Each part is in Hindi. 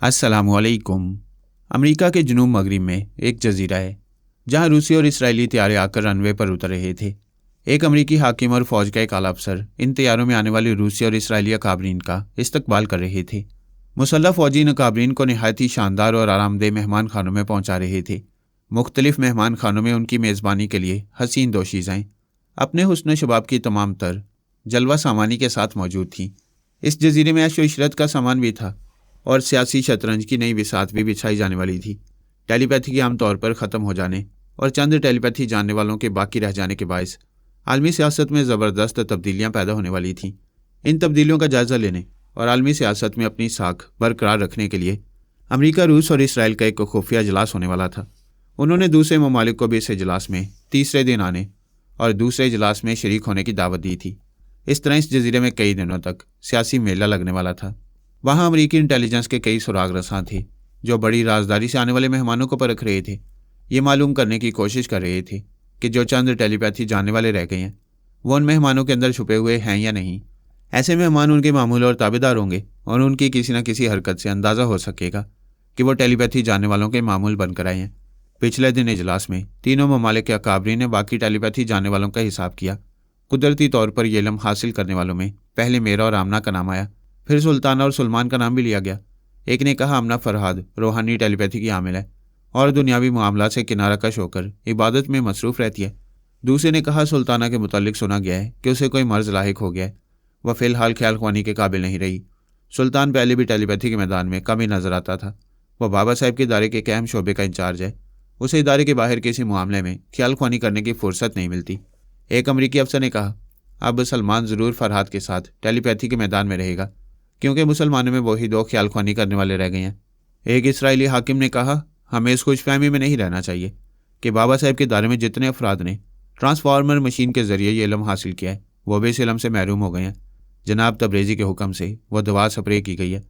अस्सलामुअलैकुम। अमेरिका के जनूब मगरिब में एक जजीरा है जहां रूसी और इसराइली तैयारे आकर रनवे पर उतर रहे थे। एक अमेरिकी हाकिम और फौज का एक आला अफसर इन तैयारों में आने वाले रूसी और इसराइली अकाबरीन का इस्तकबाल कर रहे थे। मुसल्लह फौजी इन अकाबरीन को नहायत ही शानदार और आरामदेह मेहमान खानों में पहुंचा रहे थे। मुख्तलिफ मेहमान खानों में उनकी मेज़बानी के लिए हसीन दोशीज़ाएँ अपने हुस्न शबाब की तमाम तर जलवा सामानी के साथ मौजूद थीं। इस जजीरे में ऐशो इशरत का सामान भी था और सियासी शतरंज की नई बिसात भी बिछाई जाने वाली थी। टेलीपैथी के आम तौर पर ख़त्म हो जाने और चंद टेलीपैथी जानने वालों के बाकी रह जाने के बायस आलमी सियासत में ज़बरदस्त तब्दीलियाँ पैदा होने वाली थीं। इन तब्दीलियों का जायज़ा लेने और आलमी सियासत में अपनी साख बरकरार रखने के लिए अमेरिका, रूस और इसराइल का एक खुफिया इजलास होने वाला था। उन्होंने दूसरे ममालिक को भी इस इजलास में तीसरे दिन आने और दूसरे इजलास में शरीक होने की दावत दी थी। इस तरह इस जजीरे में कई दिनों तक सियासी मेला लगने वाला था। वहाँ अमेरिकी इंटेलिजेंस के कई सुराग रसां थे जो बड़ी राजदारी से आने वाले मेहमानों को परख रहे थे। ये मालूम करने की कोशिश कर रहे थे कि जो चंद टेलीपैथी जानने वाले रह गए हैं वो उन मेहमानों के अंदर छुपे हुए हैं या नहीं। ऐसे मेहमान उनके मामूल और ताबेदार होंगे और उनकी किसी न किसी हरकत से अंदाज़ा हो सकेगा कि वो टेलीपैथी जानने वालों के मामूल बनकर आए हैं। पिछले दिन इजलास में तीनों ममालिक के अकाबरीन ने बाकी टेलीपैथी जानने वालों का हिसाब किया। कुदरती तौर पर ये इल्म हासिल करने वालों में पहले मेरा और आमना का नाम आया, फिर सुल्ताना और सलमान का नाम भी लिया गया। एक ने कहा आमना फरहाद रूहानी टेलीपैथी की आमिल है और दुनियावी मामला से किनारा कश होकर इबादत में मसरूफ़ रहती है। दूसरे ने कहा सुल्ताना के मुतालिक सुना गया है कि उसे कोई मर्ज़ लाहिक हो गया है, वह फ़िलहाल ख्याल ख्वानी के काबिल नहीं रही। सुल्तान पहले भी टेलीपैथी के मैदान में कम ही नज़र आता था। वह बाबा साहब के इदारे के एक अहम शोबे का इंचार्ज है। उसे इदारे के बाहर किसी मामले में ख्याल ख्वानी करने की फुर्सत नहीं मिलती। एक अमरीकी अफसर ने कहा अब सलमान ज़रूर फरहाद के साथ टेलीपैथी के मैदान में रहेगा क्योंकि मुसलमानों में वही दो ख्याल ख्वानी करने वाले रह गए हैं। एक इसराइली हाकिम ने कहा हमें इस खुशफहमी में नहीं रहना चाहिए कि बाबा साहब के दायरे में जितने अफराद ने ट्रांसफार्मर मशीन के ज़रिए ये इल्म हासिल किया है वो भी इस इल्म से महरूम हो गए हैं। जनाब तब्रेज़ी के हुक्म से वह दवा स्प्रे की गई है।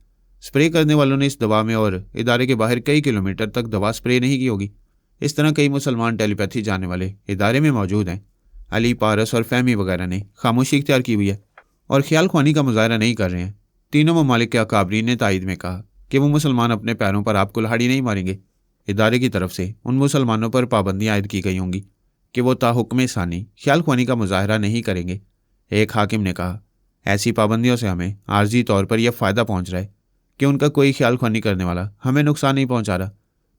स्प्रे करने वालों ने इस दवा में और इदारे के बाहर कई किलोमीटर तक दवा स्प्रे नहीं की होगी। इस तरह कई मुसलमान टेलीपैथी जानने वाले इदारे में मौजूद हैं। अली, पारस और फहमी वगैरह ने खामोशी इख्तियार की हुई है और ख्याल ख्वानी का मुजाहरा नहीं कर रहे हैं। तीनों ममालिक के अकाबरीन ने तायद में कहा कि वो मुसलमान अपने पैरों पर आप कुल्हाड़ी नहीं मारेंगे। इदारे की तरफ से उन मुसलमानों पर पाबंदियाँ आयद की गई होंगी कि वो ताहुक्म सानी ख्याल ख्वानी का मुजाहरा नहीं करेंगे। एक हाकिम ने कहा ऐसी पाबंदियों से हमें आर्जी तौर पर यह फ़ायदा पहुँच रहा है कि उनका कोई ख्याल ख्वानी करने वाला हमें नुकसान नहीं पहुँचा रहा।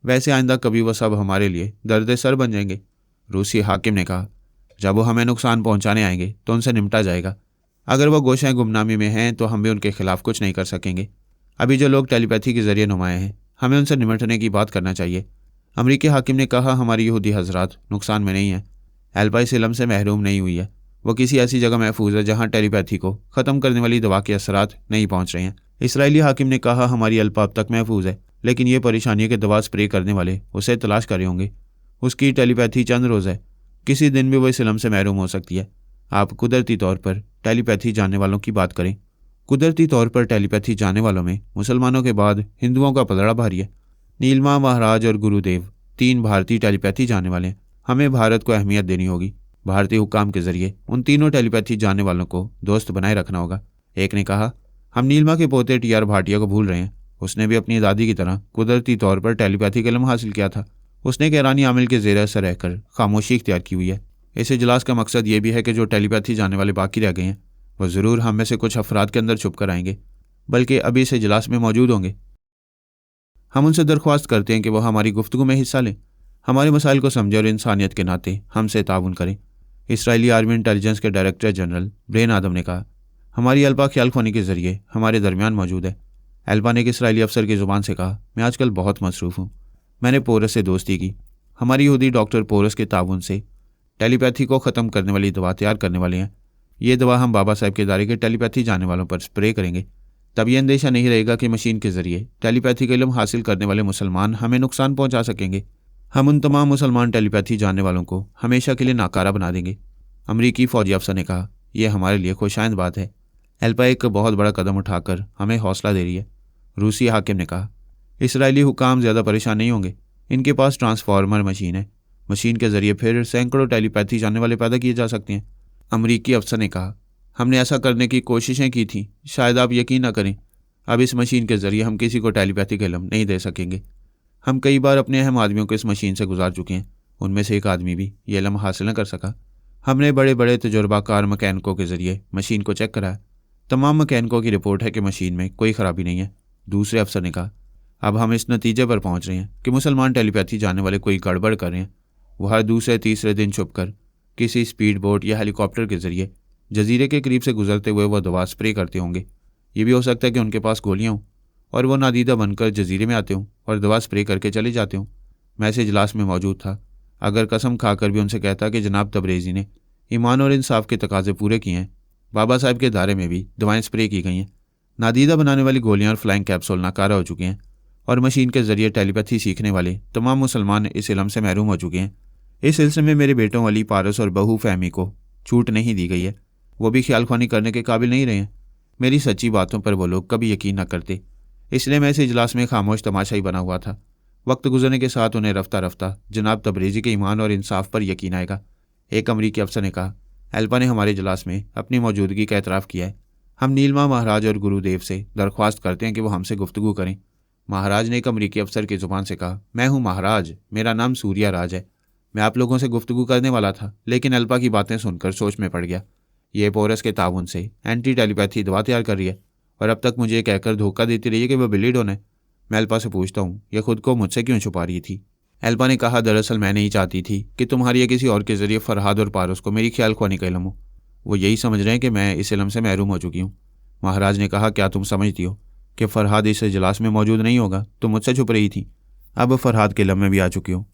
वैसे आइंदा कभी वह सब हमारे लिए दर्द सर बन जाएंगे। रूसी हाकिम ने कहा जब वो हमें नुकसान पहुँचाने आएंगे तो उनसे निपटा जाएगा। अगर वह गोशाएँ गुमनामी में हैं तो हम भी उनके खिलाफ कुछ नहीं कर सकेंगे। अभी जो लोग टेलीपैथी के ज़रिए नुमाए हैं हमें उनसे निपटने की बात करना चाहिए। अमरीकी हाकिम ने कहा हमारी यहूदी हजरात नुकसान में नहीं है। एल्बा इस इल्म से महरूम नहीं हुई है। वो किसी ऐसी जगह महफूज है जहाँ टेलीपैथी को ख़त्म करने वाली दवा के असरात नहीं पहुँच रहे हैं। इसराइली हाकिम ने कहा हमारी अल्पा अब तक महफूज है, लेकिन ये परेशानी है कि दवा स्प्रे करने वाले उसे तलाश कर रहे होंगे। उसकी टेलीपैथी चंद रोज़ है, किसी दिन भी वो इस इल्म से महरूम हो सकती है। आप कुदरती तौर पर टेलीपैथी जानने वालों की बात करें। कुदरती तौर पर टेलीपैथी जानने वालों में मुसलमानों के बाद हिंदुओं का पलड़ा भारी है। नीलमा, महाराज और गुरुदेव तीन भारतीय टेलीपैथी जानने वाले हैं। हमें भारत को अहमियत देनी होगी। भारतीय हुक्काम के ज़रिए उन तीनों टेलीपैथी जानने वालों को दोस्त बनाए रखना होगा। एक ने कहा हम नीलमा के पोते टीआर भाटिया को भूल रहे हैं। उसने भी अपनी दादी की तरह कुदरती तौर पर टेलीपैथी का इल्म हासिल किया था। उसने एक ईरानी आमिल के ज़ेर असर रहकर खामोशी इख्तियार की हुई है। इस इजलास का मकसद ये भी है कि जो टेलीपैथी जानने वाले बाकी रह गए हैं वो ज़रूर हम में से कुछ अफराद के अंदर छुप कर आएंगे, बल्कि अभी इस इजलास में मौजूद होंगे। हम उनसे दरख्वास्त करते हैं कि वह हमारी गुफ्तगू में हिस्सा लें, हमारे मसाइल को समझें और इंसानियत के नाते हमसे ताउन करें। इसराइली आर्मी इंटेलिजेंस के डायरेक्टर जनरल ब्रेन आदम ने कहा हमारी अल्पा ख्याल ख्वानी के ज़रिए हमारे दरमियान मौजूद है। एल्बा ने एक इसराइली अफसर की ज़ुबान से कहा मैं आजकल बहुत मसरूफ़ हूँ। मैंने पोरस से दोस्ती की। हमारी यहूदी डॉक्टर पोरस के ताउन से टेलीपैथी को ख़त्म करने वाली दवा तैयार करने वाले हैं। ये दवा हम बाबा साहब के इदारे के टेलीपैथी जानने वालों पर स्प्रे करेंगे। तब ये अंदेशा नहीं रहेगा कि मशीन के ज़रिए टेलीपैथी का इल्म हासिल करने वाले मुसलमान हमें नुकसान पहुँचा सकेंगे। हम उन तमाम मुसलमान टेलीपैथी जानने वालों को हमेशा के लिए नाकारा बना देंगे। अमरीकी फ़ौजी अफसर ने कहा यह हमारे लिए खुशाइंद बात है। एल्पा एक बहुत बड़ा कदम उठाकर हमें हौसला दे रही है। रूसी हाकिम ने कहा इसराइली हुकाम ज़्यादा परेशान नहीं होंगे। इनके पास ट्रांसफार्मर मशीन है। मशीन के ज़रिए फिर सैकड़ों टेलीपैथी जानने वाले पैदा किए जा सकते हैं। अमरीकी अफसर ने कहा हमने ऐसा करने की कोशिशें की थी, शायद आप यकीन न करें अब इस मशीन के ज़रिए हम किसी को टेलीपैथी का इल्म नहीं दे सकेंगे। हम कई बार अपने अहम आदमियों को इस मशीन से गुजार चुके हैं, उनमें से एक आदमी भी ये इल्म हासिल न कर सका। हमने बड़े बड़े तजुर्बाकार मकैनिकों के ज़रिए मशीन को चेक कराया। तमाम मकैनिकों की रिपोर्ट है कि मशीन में कोई ख़राबी नहीं है। दूसरे अफसर ने कहा, अब हम इस नतीजे पर पहुंच रहे हैं कि मुसलमान टेलीपैथी जानने वाले कोई गड़बड़ कर रहे हैं। वो हर दूसरे तीसरे दिन छुपकर किसी स्पीड बोट या हेलीकॉप्टर के ज़रिए जजीरे के करीब से गुजरते हुए वह दवा स्प्रे करते होंगे। ये भी हो सकता है कि उनके पास गोलियाँ हों और वो नादीदा बनकर जजीरे में आते हों और दवा स्प्रे करके चले जाते हों। मैं इस इजलास में मौजूद था। अगर कसम खाकर भी उनसे कहता कि जनाब तबरेज़ी ने ईमान और इंसाफ के तकाजे पूरे किए हैं, बाबा साहब के दायरे में भी दवाएं स्प्रे की गई हैं, नादीदा बनाने वाली गोलियां और फ्लाइंग कैप्सूल नाकारा हो चुके हैं और मशीन के ज़रिए टेलीपैथी सीखने वाले तमाम मुसलमान इस इल्म से महरूम हो चुके हैं। इस सिलसिले में मेरे बेटों अली, पारस और बहू फहमी को छूट नहीं दी गई है। वो भी ख्याल ख्वानी करने के काबिल नहीं रहे हैं। मेरी सच्ची बातों पर वो लोग कभी यकीन न करते, इसलिए मैं इस इजलास में खामोश तमाशाई बना हुआ था। वक्त गुजरने के साथ उन्हें रफ्ता रफ्ता जनाब तबरेज़ी के ईमान और इंसाफ पर यकीन आएगा। एक अमरीकी अफसर ने कहा, एल्पा ने हमारे इजलास में अपनी मौजूदगी का एतराफ़ किया है। हम नीलमा महाराज और गुरुदेव से दरख्वास्त करते हैं कि वो हमसे गुफ्तगू करें। महाराज ने एक अमरीकी अफसर की ज़ुबान से कहा, मैं हूँ महाराज, मेरा नाम सूर्या राज है। मैं आप लोगों से गुफ्तगू करने वाला था, लेकिन अल्पा की बातें सुनकर सोच में पड़ गया। ये पोरस के ताउन से एंटी टेलीपैथी दवा तैयार कर रही है और अब तक मुझे कहकर धोखा देती रही है कि वह बिल्ली डोन है। मैं अल्पा से पूछता हूँ, यह खुद को मुझसे क्यों छुपा रही थी? अल्पा ने कहा, दरअसल मैं नहीं चाहती थी कि तुम्हारी या किसी और के ज़रिए फरहाद और पारस को मेरी ख्याल ख्वानी का इल्म हो। वो यही समझ रहे हैं कि मैं इस इल्म से महरूम हो चुकी हूँ। महाराज ने कहा, क्या तुम समझती हो कि फरहाद इस इजलास में मौजूद नहीं होगा? तुम मुझसे छुप रही थी, अब फरहाद के इल्म में भी आ चुकी हो।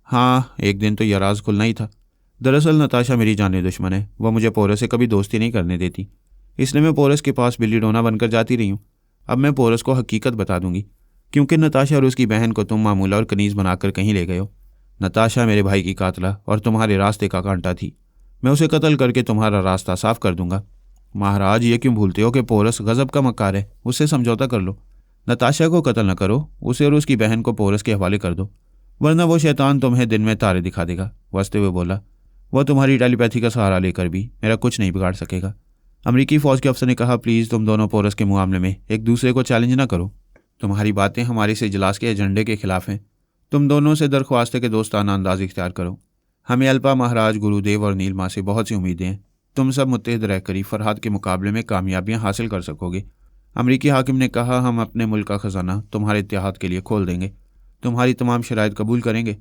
हाँ, एक दिन तो यह राज खुलना ही था। दरअसल नताशा मेरी जाने दुश्मन है। वह मुझे पोरस से कभी दोस्ती नहीं करने देती, इसलिए मैं पोरस के पास बिल्ली डोना बनकर जाती रही हूँ। अब मैं पोरस को हकीकत बता दूंगी, क्योंकि नताशा और उसकी बहन को तुम मामूला और कनीज़ बनाकर कहीं ले गए हो। नताशा मेरे भाई की कातला और तुम्हारे रास्ते का कांटा थी। मैं उसे कत्ल करके तुम्हारा रास्ता साफ कर दूंगा। महाराज, ये क्यों भूलते हो कि पोरस गजब का मक्कार है, उससे समझौता कर लो। नताशा को कत्ल न करो, उसे और उसकी बहन को पोरस के हवाले कर दो, वरना वो शैतान तुम्हें दिन में तारे दिखा देगा। वसते हुए बोला, वह तुम्हारी टेलीपैथी का सहारा लेकर भी मेरा कुछ नहीं बिगाड़ सकेगा। अमरीकी फ़ौज के अफसर ने कहा, प्लीज़ तुम दोनों पोरस के मामले में एक दूसरे को चैलेंज ना करो। तुम्हारी बातें हमारे इस इजलास के एजेंडे के खिलाफ हैं। तुम दोनों से दरख्वास्त है कि दोस्ताना अंदाज इख्तियार करो। हमें अल्पा, महाराज, गुरुदेव और नीलमा से बहुत सी उम्मीदें हैं। तुम सब मुत्तहिद रहकर ही फरहाद के मुकाबले में कामयाबियाँ हासिल कर सकोगे। अमरीकी हाकिम ने कहा, हम अपने मुल्क का ख़जाना तुम्हारे इत्तेहाद के लिए खोल देंगे, तुम्हारी तमाम शराइत कबूल करेंगे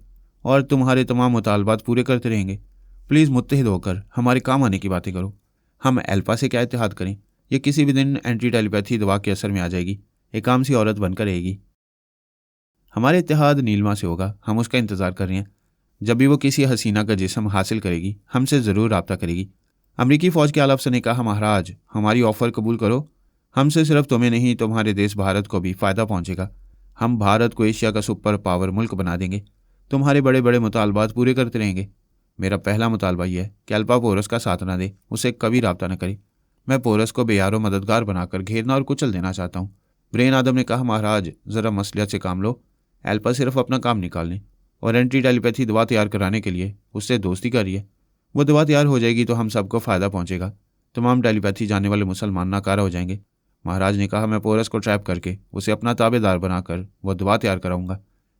और तुम्हारे तमाम मुतालबात पूरे करते रहेंगे। प्लीज़ मुत्तहिद होकर हमारे काम आने की बातें करो। हम अल्पा से क्या इत्तेहाद करें? ये किसी भी दिन एंटी टेलीपैथी दवा के असर में आ जाएगी, एक आम सी औरत बनकर रहेगी। हमारे इत्तेहाद नीलमा से होगा, हम उसका इंतज़ार कर रहे हैं। जब भी वो किसी हसीना का जिस्म हासिल करेगी, हमसे ज़रूर रब्ता करेगी। अमरीकी फ़ौज के आला अफ़सर ने कहा, महाराज, हमारी ऑफ़र कबूल करो। हमसे सिर्फ तुम्हें नहीं, तुम्हारे देश भारत को भी फ़ायदा पहुँचेगा। हम भारत को एशिया का सुपर पावर मुल्क बना देंगे। तुम्हारे बड़े बड़े मुतालबात पूरे करते रहेंगे। मेरा पहला मुतालबा यह है कि अल्पा पोरस का साथ न दे, उसे कभी रब्ता न करे। मैं पोरस को बेयारो मददगार बनाकर घेरना और कुचल देना चाहता हूँ। ब्रेन आदम ने कहा, महाराज, ज़रा मसलियत से काम लो। अल्पा सिर्फ अपना काम निकालने और एंटी टेलीपैथी दवा तैयार कराने के लिए उससे दोस्ती कर रही है। वो दवा तैयार हो जाएगी तो हम सबको फ़ायदा पहुँचेगा। तमाम टेलीपैथी जानने वाले मुसलमान नाकारा हो जाएंगे। महाराज ने कहा, मैं पोरस को ट्रैप करके उसे अपना ताबेदार बनाकर वह दवा तैयार कराऊंगा।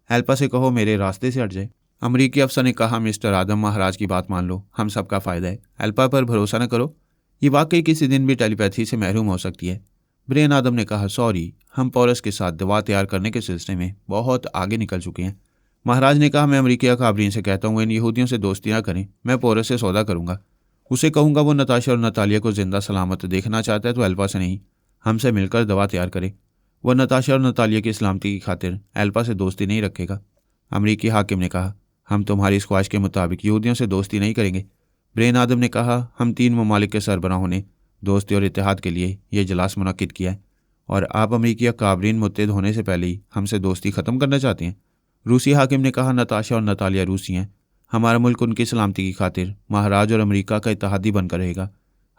अल्पा से कहो मेरे रास्ते से हट जाए। अमरीकी अफसर ने कहा, मिस्टर आदम, महाराज की बात मान लो, हम सबका फ़ायदा है। अल्पा पर भरोसा न करो, ये वाकई किसी दिन भी टेलीपैथी से महरूम हो सकती है। ब्रेन आदम ने कहा, सॉरी, हम पोरस के साथ दवा तैयार करने के सिलसिले में बहुत आगे निकल चुके हैं। महाराज ने कहा, मैं अमरीकी अकाबरीन से कहता हूँ इन यहूदियों से दोस्ती ना करें। मैं पोरस से सौदा करूँगा। उसे कहूँगा वो नताशा और नतालिया को जिंदा सलामत देखना चाहता है तो अल्पा से नहीं, हमसे मिलकर दवा तैयार करे। वह नताशा और नतालिया की सलामती की खातिर अल्पा से दोस्ती नहीं रखेगा। अमरीकी हाकिम ने कहा, हम तुम्हारी इस ख्वाहिश के मुताबिक यहूदियों से दोस्ती नहीं करेंगे। ब्रेन आदम ने कहा, हम 3 ममालिक के सरबराहों ने दोस्ती और इत्तेहाद के लिए यह इजलास मुनक्किद किया है और आप अमरीकी अकाबरीन मुत्तहिद होने से पहले ही हमसे दोस्ती ख़त्म करना चाहते हैं। रूसी हाकिम ने कहा, नताशा और नतालिया रूसी हैं। हमारा मुल्क उनकी सलामती की खातिर महाराज और अमरीका का इत्तेहादी बनकर रहेगा।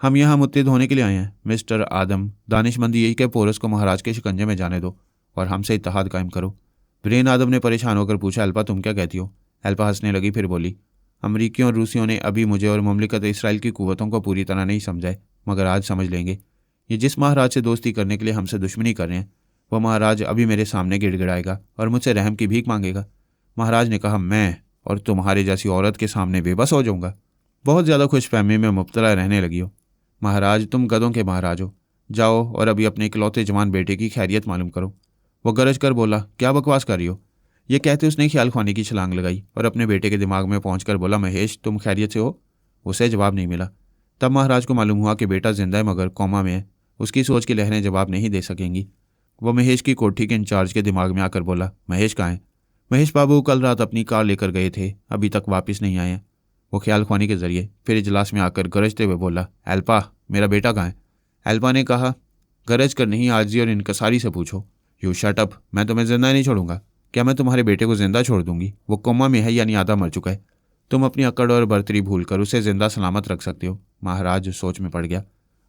हम यहाँ मुत्तहिद होने के लिए आए हैं। मिस्टर आदम, दानिशमंदी यही कि पोरस को महाराज के शिकंजे में जाने दो और हमसे इत्तेहाद कायम करो। ब्रेन आदम ने परेशान होकर पूछा, अल्पा तुम क्या कहती हो? अल्पा हंसने लगी, फिर बोली, अमरीकियों और रूसियों ने अभी मुझे और मुमलिकत इसराइल की कुव्वतों को पूरी तरह नहीं समझा है, मगर आज समझ लेंगे। ये जिस महाराज से दोस्ती करने के लिए हमसे दुश्मनी कर रहे हैं, वह महाराज अभी मेरे सामने गिड़गिड़ाएगा और मुझसे रहम की भीख मांगेगा। महाराज ने कहा, मैं और तुम्हारे जैसी औरत के सामने बेबस हो जाऊंगा। बहुत ज़्यादा खुशफहमी में मुब्तला रहने लगी हो। महाराज, तुम गधों के महाराज हो। जाओ और अभी अपने इकलौते जवान बेटे की खैरियत मालूम करो। वो गरज कर बोला, क्या बकवास कर रही हो? ये कहते उसने ख्याल खानी की छलांग लगाई और अपने बेटे के दिमाग में पहुंचकर बोला, महेश, तुम खैरियत से हो? उसे जवाब नहीं मिला। तब महाराज को मालूम हुआ कि बेटा जिंदा है मगर कोमा में है। उसकी सोच की लहरें जवाब नहीं दे सकेंगी। वो महेश की कोठी के इंचार्ज के दिमाग में आकर बोला, महेश कहाँ है? महेश बाबू कल रात अपनी कार लेकर गए थे, अभी तक वापस नहीं आए हैं। वो ख्याल खानी के जरिए फिर इजलास में आकर गरजते हुए बोला, एल्पा, मेरा बेटा कहाँ है? एल्पा ने कहा, गरज कर नहीं, आजी और इनकसारी से पूछो। यू शट अप, मैं तुम्हें जिंदा नहीं छोड़ूंगा। क्या मैं तुम्हारे बेटे को जिंदा छोड़ दूंगी? वो कोमा में है, यानी आधा मर चुका है। तुम अपनी अकड़ और बर्तरी भूल कर उसे जिंदा सलामत रख सकते हो। महाराज सोच में पड़ गया।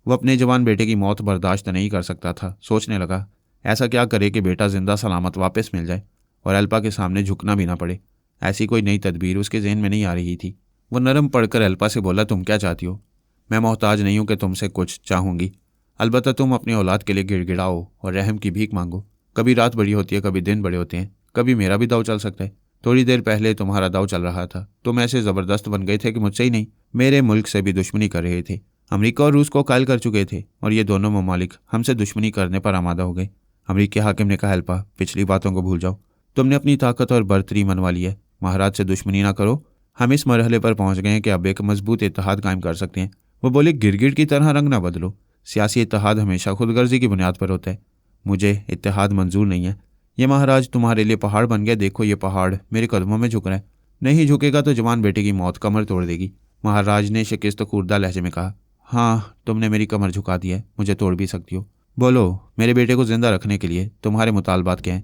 वो अपने जवान बेटे की मौत बर्दाश्त नहीं कर सकता था। सोचने लगा, ऐसा क्या करे कि बेटा जिंदा सलामत वापस मिल जाए और एल्पा के सामने झुकना भी ना पड़े। ऐसी कोई नई तदबीर उसके जहन में नहीं आ रही थी। वो नरम पड़कर एल्पा से बोला, तुम क्या चाहती हो? मैं मोहताज नहीं हूं कि तुमसे कुछ चाहूंगी। अलबत्ता तुम अपनी औलाद के लिए गिड़गिड़ाओ और रहम की भीख मांगो। कभी रात बड़ी होती है, कभी दिन बड़े होते हैं, कभी मेरा भी दाव चल सकता है। थोड़ी देर पहले तुम्हारा दाव चल रहा था। तुम ऐसे ज़बरदस्त बन गए थे कि मुझसे ही नहीं, मेरे मुल्क से भी दुश्मनी कर रहे थे। अमेरिका और रूस को कायल कर चुके थे और ये दोनों ममालिक हमसे दुश्मनी करने पर आमादा हो गए। अमेरिकी हाकिम ने कहा, एल्पा, पिछली बातों को भूल जाओ। तुमने अपनी ताकत और बर्तरी मनवा ली है। महाराज से दुश्मनी ना करो। हम इस मरहले पर पहुंच गए हैं कि अब एक मजबूत इत्तेहाद कायम कर सकते हैं। वो बोले, गिरगिट की तरह रंग ना बदलो। सियासी इत्तेहाद हमेशा खुदगर्जी की बुनियाद पर होता है। मुझे इत्तेहाद मंजूर नहीं है। ये महाराज तुम्हारे लिए पहाड़ बन गया। देखो, ये पहाड़ मेरे कदमों में झुक रहा है। नहीं झुकेगा तो जवान बेटे की मौत कमर तोड़ देगी। महाराज ने शिकस्त खुर्दा लहजे में कहा, हाँ, तुमने मेरी कमर झुका दी है, मुझे तोड़ भी सकती हो। बोलो, मेरे बेटे को जिंदा रखने के लिए तुम्हारे मुतालबात क्या हैं?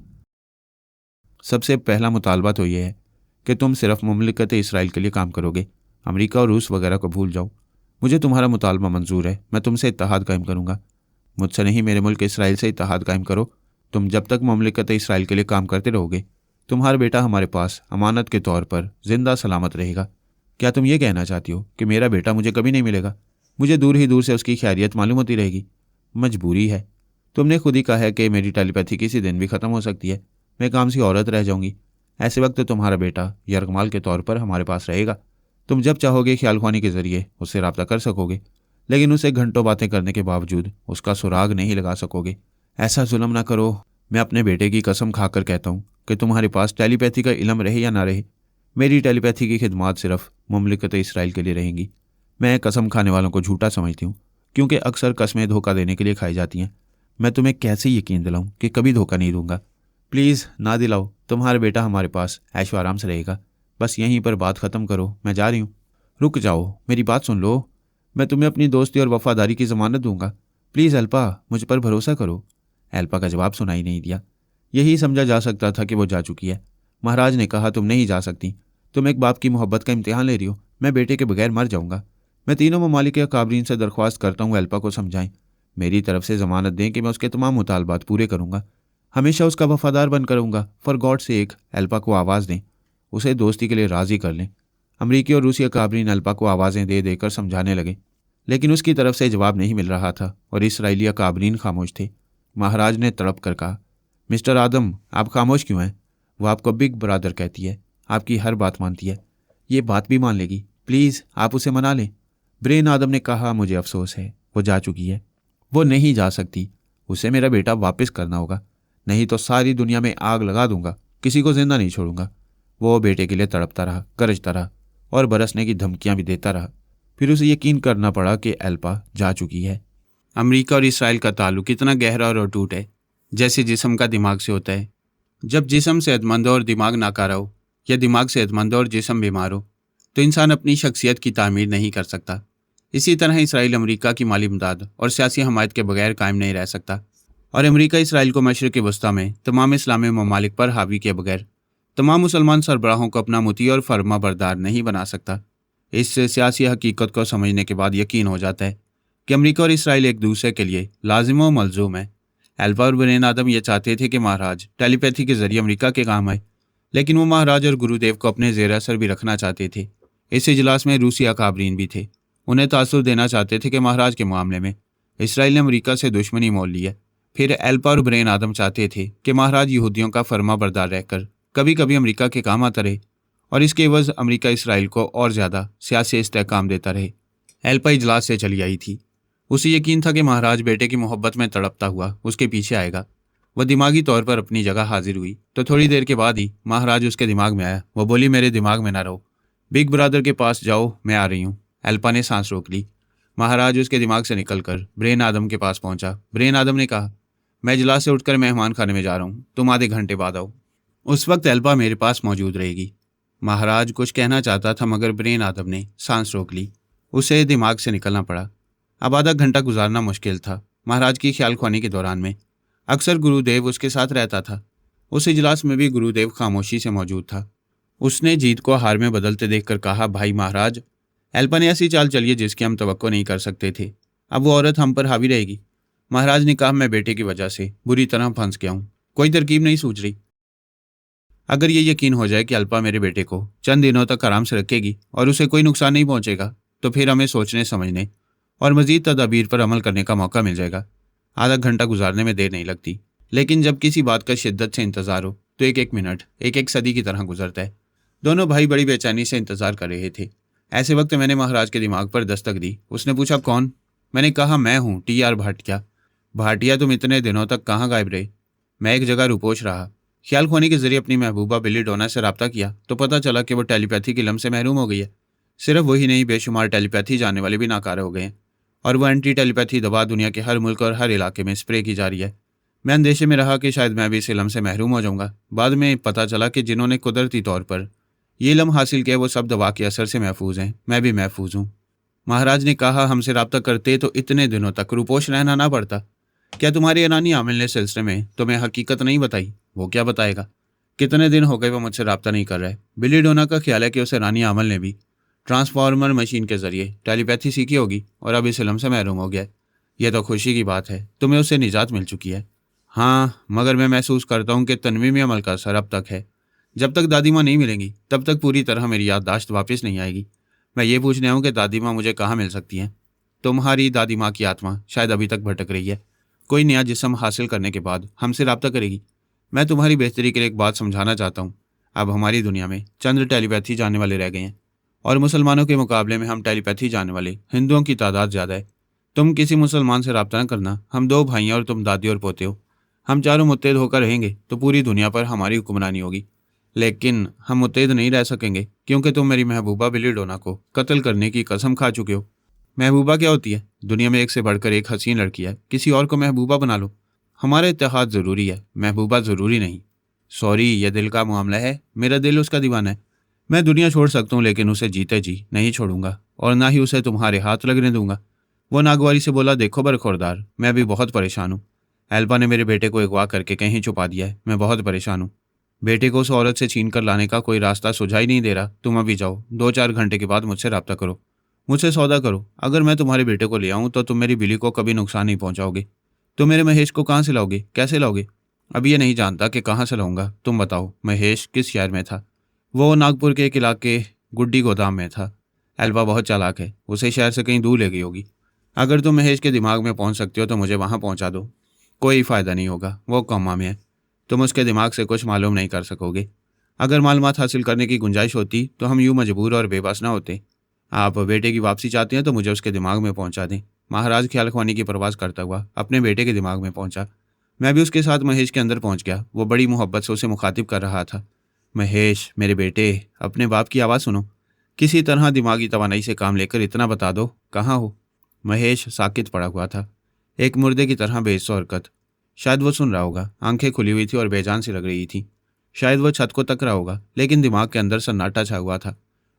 सबसे पहला मुतालबा तो ये है कि तुम सिर्फ मुमलिकत इसराइल के लिए काम करोगे। अमेरिका और रूस वगैरह को भूल जाओ। मुझे तुम्हारा मुतालबा मंजूर है। मैं तुमसे इत्तेहाद कायम करूंगा। मुझसे नहीं, मेरे मुल्क इसराइल से इत्तेहाद कायम करो। तुम जब तक मुमलिकत इसराइल के लिए काम करते रहोगे, तुम्हारा बेटा हमारे पास अमानत के तौर पर जिंदा सलामत रहेगा। क्या तुम ये कहना चाहती हो कि मेरा बेटा मुझे कभी नहीं मिलेगा? मुझे दूर ही दूर से उसकी खैरियत मालूम होती रहेगी। मजबूरी है। तुमने खुद ही कहा है कि मेरी टेलीपैथी किसी दिन भी ख़त्म हो सकती है। मैं काम सी औरत रह जाऊंगी। ऐसे वक्त तुम्हारा बेटा यरगमाल के तौर पर हमारे पास रहेगा। तुम जब चाहोगे ख्याल ख्वानी के जरिए उससे रब्ता कर सकोगे, लेकिन उसे घंटों बातें करने के बावजूद उसका सुराग नहीं लगा सकोगे। ऐसा जुल्म ना करो। मैं अपने बेटे की कसम खाकर कहता हूँ कि तुम्हारे पास टेलीपैथी का इल्म रहे या ना रहे, मेरी टेलीपैथी की खिदमात सिर्फ मुमलिकत इसराइल के लिए रहेंगी। मैं कसम खाने वालों को झूठा समझती हूँ, क्योंकि अक्सर कस्में धोखा देने के लिए खाई जाती हैं। मैं तुम्हें कैसे यकीन दिलाऊं कि कभी धोखा नहीं दूंगा? प्लीज़ ना दिलाओ। तुम्हारा बेटा हमारे पास ऐशो आराम से रहेगा। बस यहीं पर बात ख़त्म करो। मैं जा रही हूँ। रुक जाओ, मेरी बात सुन लो। मैं तुम्हें अपनी दोस्ती और वफादारी की ज़मानत दूंगा। प्लीज़ एल्पा, मुझ पर भरोसा करो। एल्पा का जवाब सुनाई नहीं दिया। यही समझा जा सकता था कि वो जा चुकी है। महाराज ने कहा, तुम नहीं जा सकती। तुम एक बाप की मोहब्बत का इम्तिहान ले रही हो। मैं बेटे के बगैर मर जाऊंगा। मैं तीनों ममालिक के काबरीन से दरख्वास्त करता हूँ, एल्पा को समझाएं, मेरी तरफ से ज़मानत दें कि मैं उसके तमाम मुतालबात पूरे करूँगा। हमेशा उसका वफादार बनकर रहूँगा। फॉर गॉड से एक एल्पा को आवाज़ दें, उसे दोस्ती के लिए राज़ी कर लें। अमरीकी और रूसी काबरीन एल्पा को आवाज़ें दे देकर समझाने लगे, लेकिन उसकी तरफ से जवाब नहीं मिल रहा था और इसराइली काबरीन खामोश थे। महाराज ने तड़प कर कहा, मिस्टर आदम, आप खामोश क्यों हैं? वो आपको बिग ब्रदर कहती है, आपकी हर बात मानती है। ये बात भी मान लेगी। प्लीज़ आप उसे मना लें। ब्रेन आदम ने कहा, मुझे अफसोस है, वो जा चुकी है। वो नहीं जा सकती। उसे मेरा बेटा वापस करना होगा, नहीं तो सारी दुनिया में आग लगा दूंगा। किसी को जिंदा नहीं छोड़ूंगा। वो बेटे के लिए तड़पता रहा, गरजता रहा और बरसने की धमकियां भी देता रहा। फिर उसे यकीन करना पड़ा कि एल्पा जा चुकी है। अमेरिका और इसराइल का ताल्लुक इतना गहरा और अटूट है जैसे जिस्म का दिमाग से होता है। जब जिस्म सेहतमंद हो और दिमाग नाकारा हो, या दिमाग सेहतमंद हो और जिस्म बीमार हो, तो इंसान अपनी शख्सियत की तामीर नहीं कर सकता। इसी तरह इसराइल अमेरिका की माली इमदाद और सियासी हमायत के बगैर कायम नहीं रह सकता, और अमेरिका इसराइल को मशरिक़ वस्ता में तमाम इस्लामी ममालिक पर हावी किए बगैर तमाम मुसलमान सरबराहों को अपना मुती और फरमा बरदार नहीं बना सकता। इस सियासी हकीकत को समझने के बाद यकीन हो जाता है कि अमेरिका और इसराइल एक दूसरे के लिए लाजिम व मलजूम है। एल्पा और ब्रेन आदम ये चाहते थे कि महाराज टेलीपैथी के जरिए अमेरिका के काम आए, लेकिन वो महाराज और गुरुदेव को अपने ज़ेर असर भी रखना चाहते थे। इस इजलास में रूसी अकाबरीन भी थे। उन्हें तासुर देना चाहते थे कि महाराज के मामले में इसराइल ने अमेरिका से दुश्मनी मोल ली है। फिर एल्पा और ब्रेन आदम चाहते थे कि महाराज यहूदियों का फर्मा बरदार रहकर कभी कभी अमेरिका के काम आता रहे और इसके एवज अमेरिका इसराइल को और ज़्यादा सियासी इस्तेहकाम देता रहे। एल्पा इजलास से चली आई थी। उसे यकीन था कि महाराज बेटे की मोहब्बत में तड़पता हुआ उसके पीछे आएगा। वह दिमागी तौर पर अपनी जगह हाजिर हुई तो थोड़ी देर के बाद ही महाराज उसके दिमाग में आया। वह बोली, मेरे दिमाग में ना रहो, बिग ब्रदर के पास जाओ, मैं आ रही हूँ। एल्पा ने सांस रोक ली। महाराज उसके दिमाग से निकलकर ब्रेन आदम के पास पहुंचा। ब्रेन आदम ने कहा, मैं इजलास से उठकर मेहमान खाने में जा रहा हूँ, तुम आधे घंटे बाद आओ। उस वक्त एल्पा मेरे पास मौजूद रहेगी। महाराज कुछ कहना चाहता था मगर ब्रेन आदम ने सांस रोक ली। उसे दिमाग से निकलना पड़ा। अब आधा घंटा गुजारना मुश्किल था। महाराज की ख्याल ख्वानी के दौरान में अक्सर गुरुदेव उसके साथ रहता था। उस इजलास में भी गुरुदेव खामोशी से मौजूद था। उसने जीत को हार में बदलते देखकर कहा, भाई महाराज, एल्पा ने ऐसी चाल चली है जिसकी हम तवक्को नहीं कर सकते थे। अब वो औरत हम पर हावी रहेगी। महाराज ने कहा, मैं बेटे की वजह से बुरी तरह फंस गया हूँ, कोई तरकीब नहीं सूझ रही। अगर ये यकीन हो जाए कि अल्पा मेरे बेटे को चंद दिनों तक आराम से रखेगी और उसे कोई नुकसान नहीं पहुंचेगा तो फिर हमें सोचने समझने और मजीद तदाबीर पर अमल करने का मौका मिल जाएगा। आधा घंटा गुजारने में देर नहीं लगती, लेकिन जब किसी बात का शिद्दत से इंतजार हो तो एक एक मिनट एक एक सदी की तरह गुजरता है। दोनों भाई बड़ी बेचैनी से इंतजार कर रहे थे। ऐसे वक्त मैंने महाराज के दिमाग पर दस्तक दी। उसने पूछा, कौन? मैंने कहा, मैं हूँ, टी.आर. भाटिया। भाटिया, तुम इतने दिनों तक कहाँ गायब रहे? मैं एक जगह रुपोश रहा। ख्याल खोने के जरिए अपनी महबूबा बिली डोना से रब्ता किया तो पता चला कि वो टेलीपैथी की इल्म से महरूम हो गई है। सिर्फ वही नहीं, बेशुमार टेलीपैथी जानने वाले भी नाकारा हो गए हैं और वह एंटी टेलीपैथी दवा दुनिया के हर मुल्क और हर इलाके में स्प्रे की जा रही है। मैं अंदेशे में रहा कि शायद मैं भी इस इल्म से महरूम हो जाऊंगा। बाद में पता चला कि जिन्होंने कुदरती तौर पर ये इल्म हासिल किया वो सब दवा के असर से महफूज हैं। मैं भी महफूज हूँ। महाराज ने कहा, हमसे रब्ता करते तो इतने दिनों तक रुपोश रहना ना पड़ता। क्या तुम्हारे ईरानी आमिल ने सिलसिले में तुम्हें हकीकत नहीं बताई? वो क्या बताएगा? कितने दिन हो गए वो मुझसे रब्ता नहीं कर रहा है। बिली डोना का ख्याल है कि उस ईरानी आमिल ने भी ट्रांसफार्मर मशीन के जरिए टेलीपैथी सीखी होगी और अब इस इल्म से महरूम हो गया। यह तो खुशी की बात है, तुम्हें उससे निजात मिल चुकी है। हाँ, मगर मैं महसूस करता हूँ कि तनवीमी अमल का असर अब तक है। जब तक दादी माँ नहीं मिलेंगी तब तक पूरी तरह मेरी याददाश्त वापस नहीं आएगी। मैं ये पूछने आऊँ कि दादी माँ मुझे कहाँ मिल सकती हैं? तुम्हारी दादी माँ की आत्मा शायद अभी तक भटक रही है। कोई नया जिस्म हासिल करने के बाद हमसे रब्ता करेगी। मैं तुम्हारी बेहतरी के लिए एक बात समझाना चाहता हूँ। अब हमारी दुनिया में चंद टेलीपैथी जानने वाले रह गए हैं और मुसलमानों के मुकाबले में हम टेलीपैथी जानने वाले हिंदुओं की तादाद ज़्यादा है। तुम किसी मुसलमान से रब्ता न करना। हम दो भाई हैं और तुम दादी और पोते हो। हम चारों मुत्तहिद होकर रहेंगे तो पूरी दुनिया पर हमारी हुक्मरानी होगी। लेकिन हम मुत्तहिद नहीं रह सकेंगे क्योंकि तुम मेरी महबूबा बिली डोना को कत्ल करने की कसम खा चुके हो। महबूबा क्या होती है? दुनिया में एक से बढ़कर एक हसीन लड़की है, किसी और को महबूबा बना लो। हमारा इत्तेहाद ज़रूरी है, महबूबा ज़रूरी नहीं। सॉरी, यह दिल का मामला है। मेरा दिल उसका दीवाना है। मैं दुनिया छोड़ सकता हूँ लेकिन उसे जीते जी नहीं छोड़ूंगा और ना ही उसे तुम्हारे हाथ लगने दूंगा। वो नागवारी से बोला, देखो बरखुरदार, मैं भी बहुत परेशान हूँ। एल्पा ने मेरे बेटे को अगवा करके कहीं छुपा दिया है। मैं बहुत परेशान हूँ। बेटे को उस औरत से छीन कर लाने का कोई रास्ता सुझाई नहीं दे रहा। तुम अभी जाओ, 2-4 घंटे के बाद मुझसे रब्ता करो, मुझसे सौदा करो। अगर मैं तुम्हारे बेटे को ले आऊँ तो तुम मेरी बिली को कभी नुकसान नहीं पहुँचाओगे। तुम मेरे महेश को कहाँ से लाओगे, कैसे लाओगे? अभी ये नहीं जानता कि कहाँ से लाऊंगा। तुम बताओ, महेश किस शहर में था? वो नागपुर के एक इलाके गुड्डी गोदाम में था। एल्पा बहुत चालाक है, उसे शहर से कहीं दूर ले गई होगी। अगर तुम महेश के दिमाग में पहुंच सकते हो तो मुझे वहां पहुंचा दो। कोई फ़ायदा नहीं होगा, वो कौमा में है। तुम उसके दिमाग से कुछ मालूम नहीं कर सकोगे। अगर मालूमात हासिल करने की गुंजाइश होती तो हम यूं मजबूर और बेबस ना होते। आप बेटे की वापसी चाहते हैं तो मुझे उसके दिमाग में पहुंचा दें। महाराज ख्याल ख्वानी की परवाज़ करता हुआ अपने बेटे के दिमाग में पहुंचा। मैं भी उसके साथ महेश के अंदर पहुंच गया। वो बड़ी मोहब्बत से उसे मुखातिब कर रहा था। महेश, मेरे बेटे, अपने बाप की आवाज़ सुनो। किसी तरह दिमागी तवानाई से काम लेकर इतना बता दो, कहाँ हो? महेश साकित पड़ा हुआ था, एक मुर्दे की तरह बेसो हरकत। शायद वो सुन रहा होगा। आंखें खुली हुई थी और बेजान सी लग रही थी। शायद वो छत को तक रहा होगा, लेकिन दिमाग के अंदर सन्नाटा छा हुआ था।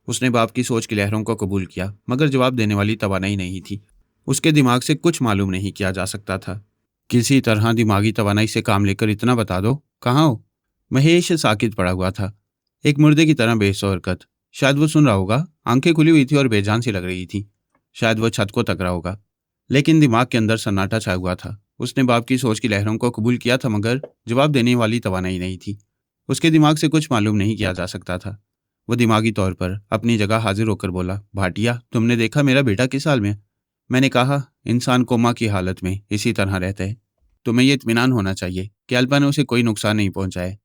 उसने बाप की सोच की लहरों को कबूल किया मगर जवाब देने वाली तवानाई नहीं थी। उसके दिमाग से कुछ मालूम नहीं किया जा सकता था। किसी तरह दिमागी तवानाई से काम लेकर इतना बता दो, कहाँ हो? महेश साकित पड़ा हुआ था, एक मुर्दे की तरह बेसो हरकत। शायद वो सुन रहा होगा। आंखें खुली हुई थी और बेजान सी लग रही थी। शायद वो छत को तक रहा होगा, लेकिन दिमाग के अंदर सन्नाटा छाया हुआ था। उसने बाप की सोच की लहरों को कबूल किया था मगर जवाब देने वाली तवानाई नहीं थी। उसके दिमाग से कुछ मालूम नहीं किया जा सकता था। वो दिमागी तौर पर अपनी जगह हाजिर होकर बोला, भाटिया, तुमने देखा मेरा बेटा किस हाल में है? मैंने कहा, इंसान कोमा की हालत में इसी तरह रहता है। तुम्हें ये इत्मीनान होना चाहिए कि अल्पा ने उसे कोई नुकसान नहीं पहुंचाया है।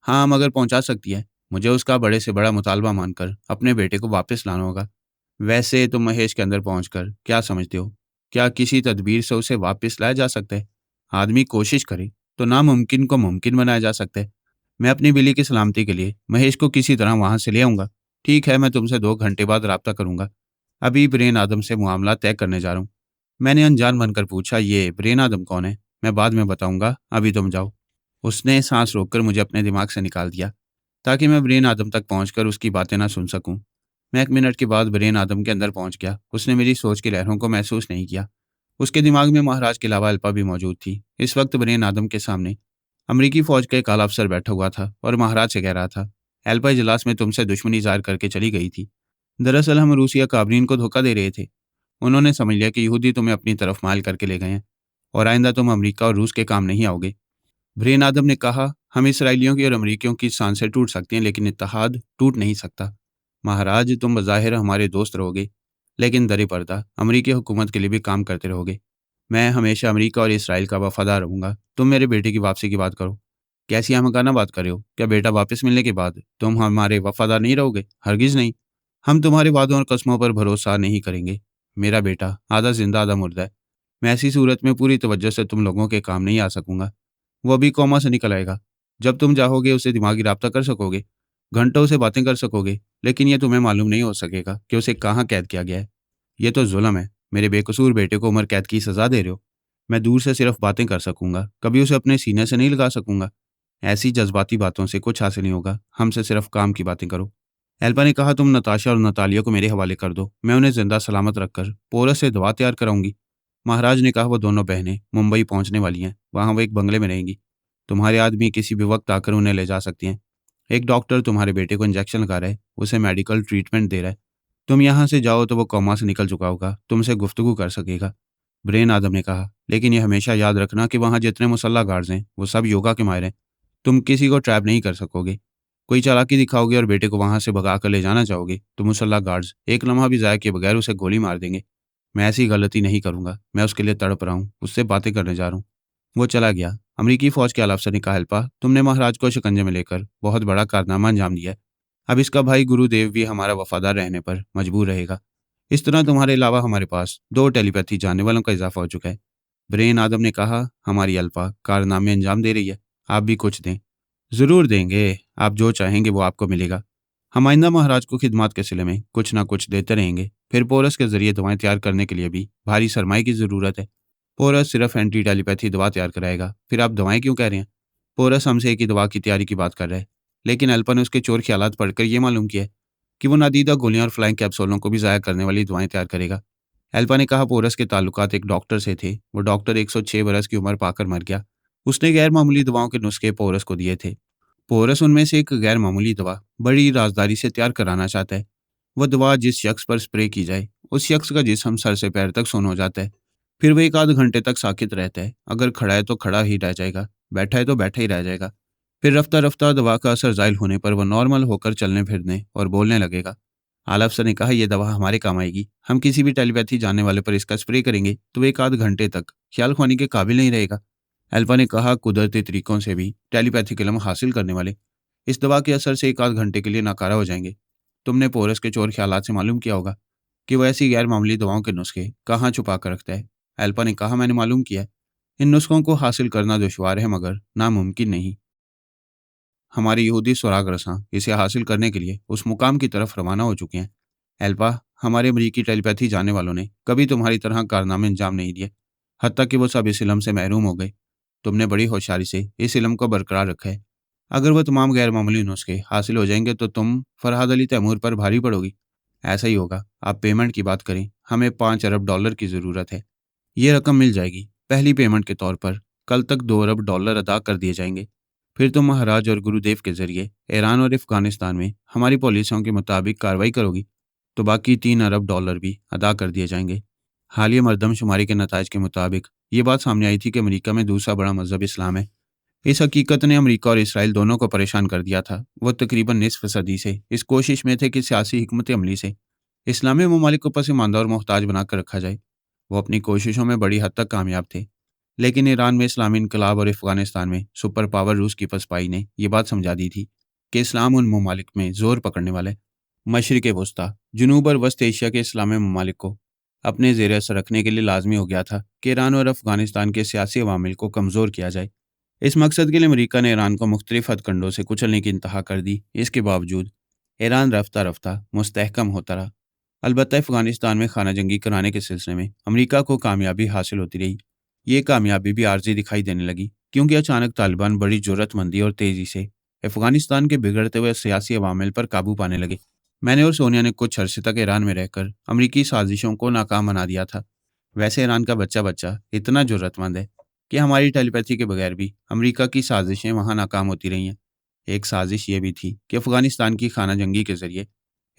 हाँ, मगर पहुंचा सकती है। मुझे उसका बड़े से बड़ा मुतालबा मानकर अपने बेटे को वापस लाना होगा। वैसे तुम महेश के अंदर पहुंचकर क्या समझते हो? क्या किसी तदबीर से उसे वापस लाया जा सकता है? आदमी कोशिश करे तो नामुमकिन को मुमकिन बनाया जा सकता है। मैं अपनी बिल्ली की सलामती के लिए महेश को किसी तरह वहां से ले आऊंगा। ठीक है, मैं तुमसे 2 घंटे बाद राब्ता करूंगा। अभी ब्रेन आदम से मामला तय करने जा रहा हूँ। मैंने अनजान बनकर पूछा, ये ब्रेन आदम कौन है? मैं बाद में बताऊंगा, अभी तुम जाओ। उसने सांस रोककर मुझे अपने दिमाग से निकाल दिया ताकि मैं ब्रेन आदम तक पहुंचकर उसकी बातें ना सुन सकूं। मैं 1 मिनट के बाद ब्रेन आदम के अंदर पहुंच गया। उसने मेरी सोच की लहरों को महसूस नहीं किया। उसके दिमाग में महाराज के अलावा अल्पा भी मौजूद थी। इस वक्त ब्रेन आदम के सामने अमरीकी फौज का एक आला अफसर बैठा हुआ था और महाराज से कह रहा था, अल्पा इजलास में तुमसे दुश्मनी जाहिर करके चली गई थी। दरअसल हम रूसिया काबरीन को धोखा दे रहे थे। उन्होंने समझ लिया कि यहूदी तुम्हें अपनी तरफ माल करके ले गए हैं और आइंदा तुम अमेरिका और रूस के काम नहीं आओगे। ब्रेन आदम ने कहा, हम इसराइलियों की और अमरीकियों की सांसें टूट सकती हैं लेकिन इत्तेहाद टूट नहीं सकता। महाराज, तुम बज़ाहिर हमारे दोस्त रहोगे लेकिन दरे पर्दा अमरीकी हुकूमत के लिए भी काम करते रहोगे। मैं हमेशा अमरीका और इसराइल का वफादार रहूंगा। तुम मेरे बेटे की वापसी की बात करो। कैसी हमकाना बात कर रहे हो? क्या बेटा वापस मिलने के बाद तुम हमारे वफादार नहीं रहोगे? हरगिज नहीं। हम तुम्हारे वादों और कस्मों पर भरोसा नहीं करेंगे। मेरा बेटा आधा जिंदा आधा मुर्दा है। मैं ऐसी सूरत में पूरी तवज्जो से तुम लोगों के काम नहीं आ सकूंगा। वो अभी कोमा से निकल आएगा। जब तुम चाहोगे उसे दिमागी राब्ता कर सकोगे, घंटों से बातें कर सकोगे, लेकिन ये तुम्हें मालूम नहीं हो सकेगा कि उसे कहाँ कैद किया गया है। ये तो जुल्म है। मेरे बेकसूर बेटे को उम्र कैद की सजा दे रहे हो। मैं दूर से सिर्फ बातें कर सकूंगा, कभी उसे अपने सीने से नहीं लगा सकूंगा। ऐसी जज्बाती बातों से कुछ हासिल नहीं होगा। हमसे सिर्फ काम की बातें करो। एल्पा ने कहा, तुम नताशा और नतालिया को मेरे हवाले कर दो। मैं उन्हें जिंदा सलामत रखकर पोरस से दवा तैयार कराऊंगी। महाराज ने कहा, वो दोनों बहनें मुंबई पहुंचने वाली हैं। वहां वो एक बंगले में रहेंगी। तुम्हारे आदमी किसी भी वक्त आकर उन्हें ले जा सकती हैं। एक डॉक्टर तुम्हारे बेटे को इंजेक्शन लगा रहा है, उसे मेडिकल ट्रीटमेंट दे रहा है। तुम यहाँ से जाओ तो वो कोमा से निकल चुका होगा, तुमसे गुफ्तगू कर सकेगा। ब्रेन आदम ने कहा, लेकिन ये हमेशा याद रखना कि वहाँ जितने मुसल्ला गार्ड्स हैं वो सब योगा के माहिर हैं। तुम किसी को ट्रैप नहीं कर सकोगे। कोई चालाकी दिखाओगे और बेटे को वहां से भगा कर ले जाना चाहोगे तो मुसल्ला गार्ड्स एक लम्हा भी ज़ाया किए बगैर उसे गोली मार देंगे। मैं ऐसी गलती नहीं करूंगा। मैं उसके लिए तड़प रहा हूँ, उससे बातें करने जा रहा हूँ। वो चला गया। अमरीकी फौज के आला अफसर ने कहा, अल्पा, तुमने महाराज को शिकंजे में लेकर बहुत बड़ा कारनामा अंजाम दिया है। अब इसका भाई गुरुदेव भी हमारा वफादार रहने पर मजबूर रहेगा। इस तरह तुम्हारे अलावा हमारे पास 2 टेलीपैथी जानने वालों का इजाफा हो चुका है। ब्रेन आदम ने कहा, हमारी अल्पा कारनामे अंजाम दे रही है। आप भी कुछ दें। जरूर देंगे। आप जो चाहेंगे वो आपको मिलेगा। हम आइंदा महाराज को खिदमत के सिले में कुछ ना कुछ देते रहेंगे। फिर पोरस के जरिए दवाएं तैयार करने के लिए भी भारी सरमाए की जरूरत है। पोरस सिर्फ एंटी टेलीपैथी दवा तैयार कराएगा। फिर आप दवाएं क्यों कह रहे हैं? पोरस हमसे एक ही दवा की तैयारी की बात कर रहा है। लेकिन अल्पा ने उसके चोर ख्यालात पढ़कर यह मालूम किया है कि वो नादीदा गोलियां और फ्लाइंग कैप्सूलों को भी ज़ाया करने वाली दवाएं तैयार करेगा। एल्पा ने कहा, पोरस के ताल्लुकात एक डॉक्टर से थे। वो डॉक्टर 106 बरस की उम्र पाकर मर गया। उसने गैर मामूली दवाओं के नुस्खे पोरस को दिए थे। पोरस उनमें से एक गैर मामूली दवा बड़ी राजदारी से तैयार कराना चाहता है। वह दवा जिस शख्स पर स्प्रे की जाए उस शख्स का जिस्म सर से पैर तक सुन्न हो जाता है। फिर वह 1 आध घंटे तक साकित रहता है। अगर खड़ा है तो खड़ा ही रह जाएगा, बैठा है तो बैठा ही रह जाएगा। फिर रफ्ता रफ्ता दवा का असर जायल होने पर वह नॉर्मल होकर चलने फिरने और बोलने लगेगा। आला अफसर ने कहा, यह दवा हमारे काम आएगी। हम किसी भी टेलीपैथी जानने वाले पर इसका स्प्रे करेंगे तो वह 1 आध घंटे तक ख्याल खोने के काबिल नहीं रहेगा। एल्पा ने कहा, कुदरती तरीकों से भी टेलीपैथिक इल्म हासिल करने वाले इस दवा के असर से 1 आध घंटे के लिए नाकारा हो जाएंगे। तुमने पोरस के चोर ख्यालात से मालूम किया होगा कि वह ऐसी गैर मामूली दवाओं के नुस्खे कहाँ छुपा कर रखता है। एल्पा ने कहा, मैंने मालूम किया है। इन नुस्खों को हासिल करना दुश्वार है मगर नामुमकिन नहीं। हमारे यहूदी सुराग रसां इसे हासिल करने के लिए उस मुकाम की तरफ रवाना हो चुके हैं। एल्पा, हमारे अमरीकी टेलीपैथी जानने वालों ने कभी तुम्हारी तरह कारनामे अंजाम नहीं दिए। हत्ता कि वो सब इस इलम से महरूम हो गए। तुमने बड़ी होशियारी से इस इलम को बरकरार रखा है। अगर वह तमाम गैर मामूली नुस्खे हासिल हो जाएंगे तो तुम फरहाद अली तैमूर पर भारी पड़ोगी। ऐसा ही होगा। आप पेमेंट की बात करें, हमें $5 अरब की ज़रूरत है। ये रकम मिल जाएगी। पहली पेमेंट के तौर पर कल तक $2 अरब अदा कर दिए जाएंगे। फिर तुम महाराज और गुरुदेव के जरिए ईरान और अफगानिस्तान में हमारी पॉलिसियों के मुताबिक कार्रवाई करोगी तो बाकी $3 अरब भी अदा कर दिए जाएंगे। हालिया मरदमशुमारी के नताज के मुताबिक ये बात सामने आई थी कि अमरीका में दूसरा बड़ा मजहब इस्लाम है। इस हकीकत ने अमरीका और इसराइल दोनों को परेशान कर दिया था। वो तकरीबन निसफ सदी से इस कोशिश में थे कि सियासी हिकमत अमली से इस्लामी ममालिक को पसमानदा और मोहताज बनाकर रखा जाए। वो अपनी कोशिशों में बड़ी हद तक कामयाब थे। लेकिन ईरान में इस्लामी इनकलाब और अफगानिस्तान में सुपर पावर रूस की पसपाई ने यह बात समझा दी थी कि इस्लाम उन ममालिक में जोर पकड़ने वाला है। मशरिक वस्ती, जनूब और वस्त एशिया के इस्लामी ममालिक को अपने जेर असर रखने के लिए लाजमी हो गया था कि ईरान और अफगानिस्तान के सियासी अवामिल को कमज़ोर किया जाए। इस मकसद के लिए अमरीका ने ईरान को मुख्तलिफ हथकंडों से कुचलने की इंतहा कर दी। इसके बावजूद ईरान रफ्ता रफ्ता मुस्तहकम होता रहा। अलबत्ता अफगानिस्तान में खाना जंगी कराने के सिलसिले में अमरीका को कामयाबी हासिल होती रही। ये कामयाबी भी आर्जी दिखाई देने लगी, क्योंकि अचानक तालिबान बड़ी जरूरतमंदी और तेज़ी से अफगानिस्तान के बिगड़ते हुए सियासी अवामिल पर काबू पाने लगे। मैंने और सोनिया ने कुछ अरसे तक ईरान में रहकर अमरीकी साजिशों को नाकाम बना दिया था। वैसे ईरान का बच्चा बच्चा इतना जरूरतमंद है कि हमारी टेलीपैथी के बगैर भी अमरीका की साजिशें वहाँ नाकाम होती रही हैं। एक साजिश ये भी थी कि अफगानिस्तान की खाना जंगी के जरिए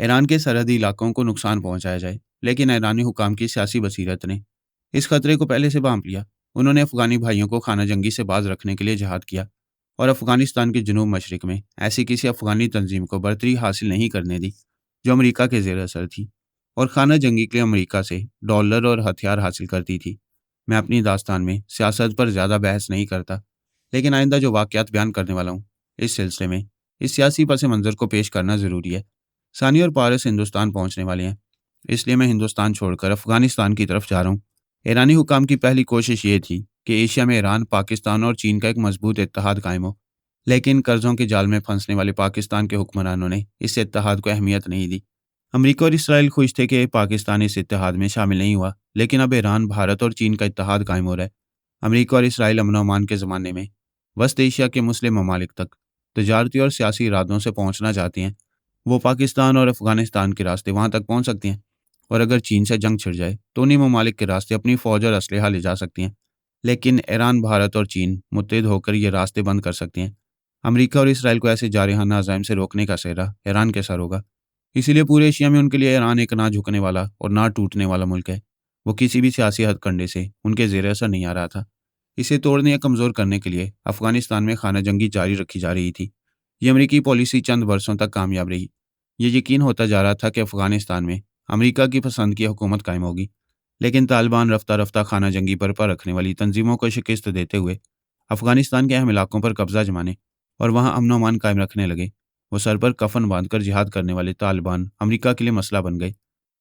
ईरान के सरहदी इलाकों को नुकसान पहुंचाया जाए, लेकिन ईरानी हुकाम की सियासी बसीरत ने इस खतरे को पहले से भांप लिया। उन्होंने अफगानी भाइयों को खाना जंगी से बाज रखने के लिए जहाद किया और अफगानिस्तान के जनूब मशरिक में ऐसी किसी अफगानी तंजीम को बर्तरी हासिल नहीं करने दी जो अमरीका के जेर असर थी और खाना जंगी के लिए अमरीका से डॉलर और हथियार हासिल करती थी। मैं अपनी दास्तान में सियासत पर ज़्यादा बहस नहीं करता, लेकिन आइंदा जो वाक़यात बयान करने वाला हूँ इस सिलसिले में इस सियासी पस मंज़र को पेश करना ज़रूरी है। सानी और पारस हिंदुस्तान पहुँचने वाले हैं, इसलिए मैं हिंदुस्तान छोड़कर अफगानिस्तान की तरफ जा रहा हूँ। ईरानी हुकाम की पहली कोशिश ये थी कि एशिया में ईरान, पाकिस्तान और चीन का एक मजबूत इत्तेहाद कायम हो, लेकिन कर्ज़ों के जाल में फंसने वाले पाकिस्तान के हुक्मरानों ने इस इत्तेहाद को अहमियत नहीं दी। अमरीका और इसराइल खुश थे कि पाकिस्तान इस इत्तेहाद में शामिल नहीं हुआ, लेकिन अब ईरान, भारत और चीन का इत्तेहाद कायम हो रहा है। अमरीका और इसराइल अमन अमान के ज़माने में वस्त एशिया के मुस्लिम ममालिक तक तजारती और सियासी इरादों से पहुंचना चाहती हैं। वो पाकिस्तान और अफगानिस्तान के रास्ते वहां तक पहुंच सकती हैं, और अगर चीन से जंग छिड़ जाए तो उन्हीं ममालिक के रास्ते अपनी फौज और असलहा ले जा सकती हैं। लेकिन ईरान, भारत और चीन मुत्तहिद होकर ये रास्ते बंद कर सकती हैं। अमरीका और इसराइल को ऐसे जारहाना अज़ाइम से रोकने का सेहरा ईरान के सर होगा। इसीलिए पूरे एशिया में उनके लिए ईरान एक ना झुकने वाला और ना टूटने वाला मुल्क है। वो किसी भी सियासी हथकंडे से उनके ज़ेर असर नहीं आ रहा था। इसे तोड़ने या कमज़ोर करने के लिए अफगानिस्तान में खाना जंगी जारी रखी जा रही थी। ये अमरीकी पॉलिसी चंद वर्षों तक कामयाब रही। ये यकीन होता जा रहा था कि अफगानिस्तान में अमरीका की पसंद की हुकूमत कायम होगी, लेकिन तालिबान रफ्ता रफ्ता खाना जंगी पर रखने वाली तंजीमों को शिकस्त देते हुए अफगानिस्तान के अहम इलाकों पर कब्जा जमाने और वहां अमन अमान कायम रखने लगे। वो सर पर कफन बांधकर जिहाद करने वाले तालिबान अमरीका के लिए मसला बन गए।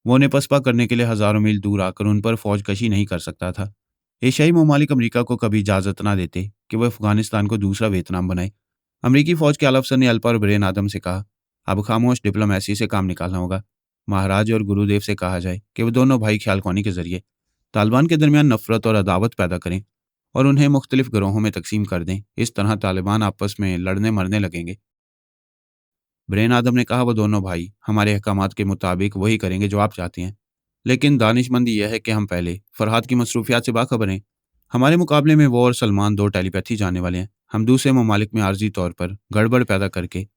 वो उन्हें पसपा करने के लिए हज़ारों मील दूर आकर उन पर फौज कशी नहीं कर सकता था। एशियाई ममालिक अमरीका को कभी इजाज़त ना देते कि वह अफगानिस्तान को दूसरा वियतनाम बनाए। अमरीकी फ़ौज के आला अफसर ने अल्पा और ब्रेन आदम से कहा, अब खामोश डिप्लोमेसी से काम निकालना होगा। महाराज और गुरुदेव से कहा जाए कि वो दोनों भाई ख्यालख्वानी के जरिए तालिबान के दरमियान नफरत और अदावत पैदा करें और उन्हें मुख्तलिफ गिरोहों में तकसीम कर दें। इस तरह तालिबान आपस में लड़ने मरने लगेंगे। ब्रेन आदम ने कहा, वो दोनों भाई हमारे अहकामात के मुताबिक वही करेंगे जो आप चाहते हैं, लेकिन दानिशमंदी यह है कि हम पहले फरहाद की मसरूफियात से बाखबर हैं। हमारे मुकाबले में वो और सलमान दो टेलीपैथी जाने वाले हैं। हम दूसरे ममालिक में आर्जी तौर पर गड़बड़ पैदा करके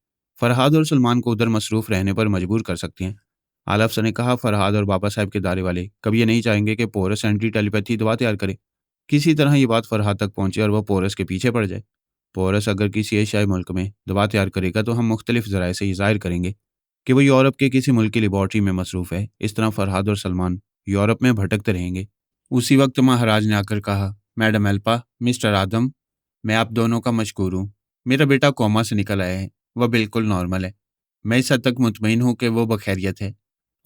फरहाद और सलमान को उधर मसरूफ़ रहने पर मजबूर कर सकते हैं। आला अफसर ने कहा, फरहाद और बाबा साहब के दायरे वाले कभी ये नहीं चाहेंगे कि पोरस एंटी टेलीपैथी दवा तैयार करे। किसी तरह ये बात फरहाद तक पहुंचे और वह पोरस के पीछे पड़ जाए। पोरस अगर किसी एशियाई मुल्क में दवा तैयार करेगा तो हम मुख्तलिफ ज़राए से ये ज़ाहिर करेंगे कि वो यूरोप के किसी मुल्क की लेबॉर्ट्री में मसरूफ़ है। इस तरह फरहाद और सलमान यूरोप में भटकते रहेंगे। उसी वक्त महाराज ने आकर कहा, मैडम एल्पा, मिस्टर आदम, मैं आप दोनों का मशकूर हूँ। मेरा बेटा कोमा से निकल आया है, वह बिल्कुल नॉर्मल है। मैं इस हद तक मुतमईन हूँ कि वो बखैरियत है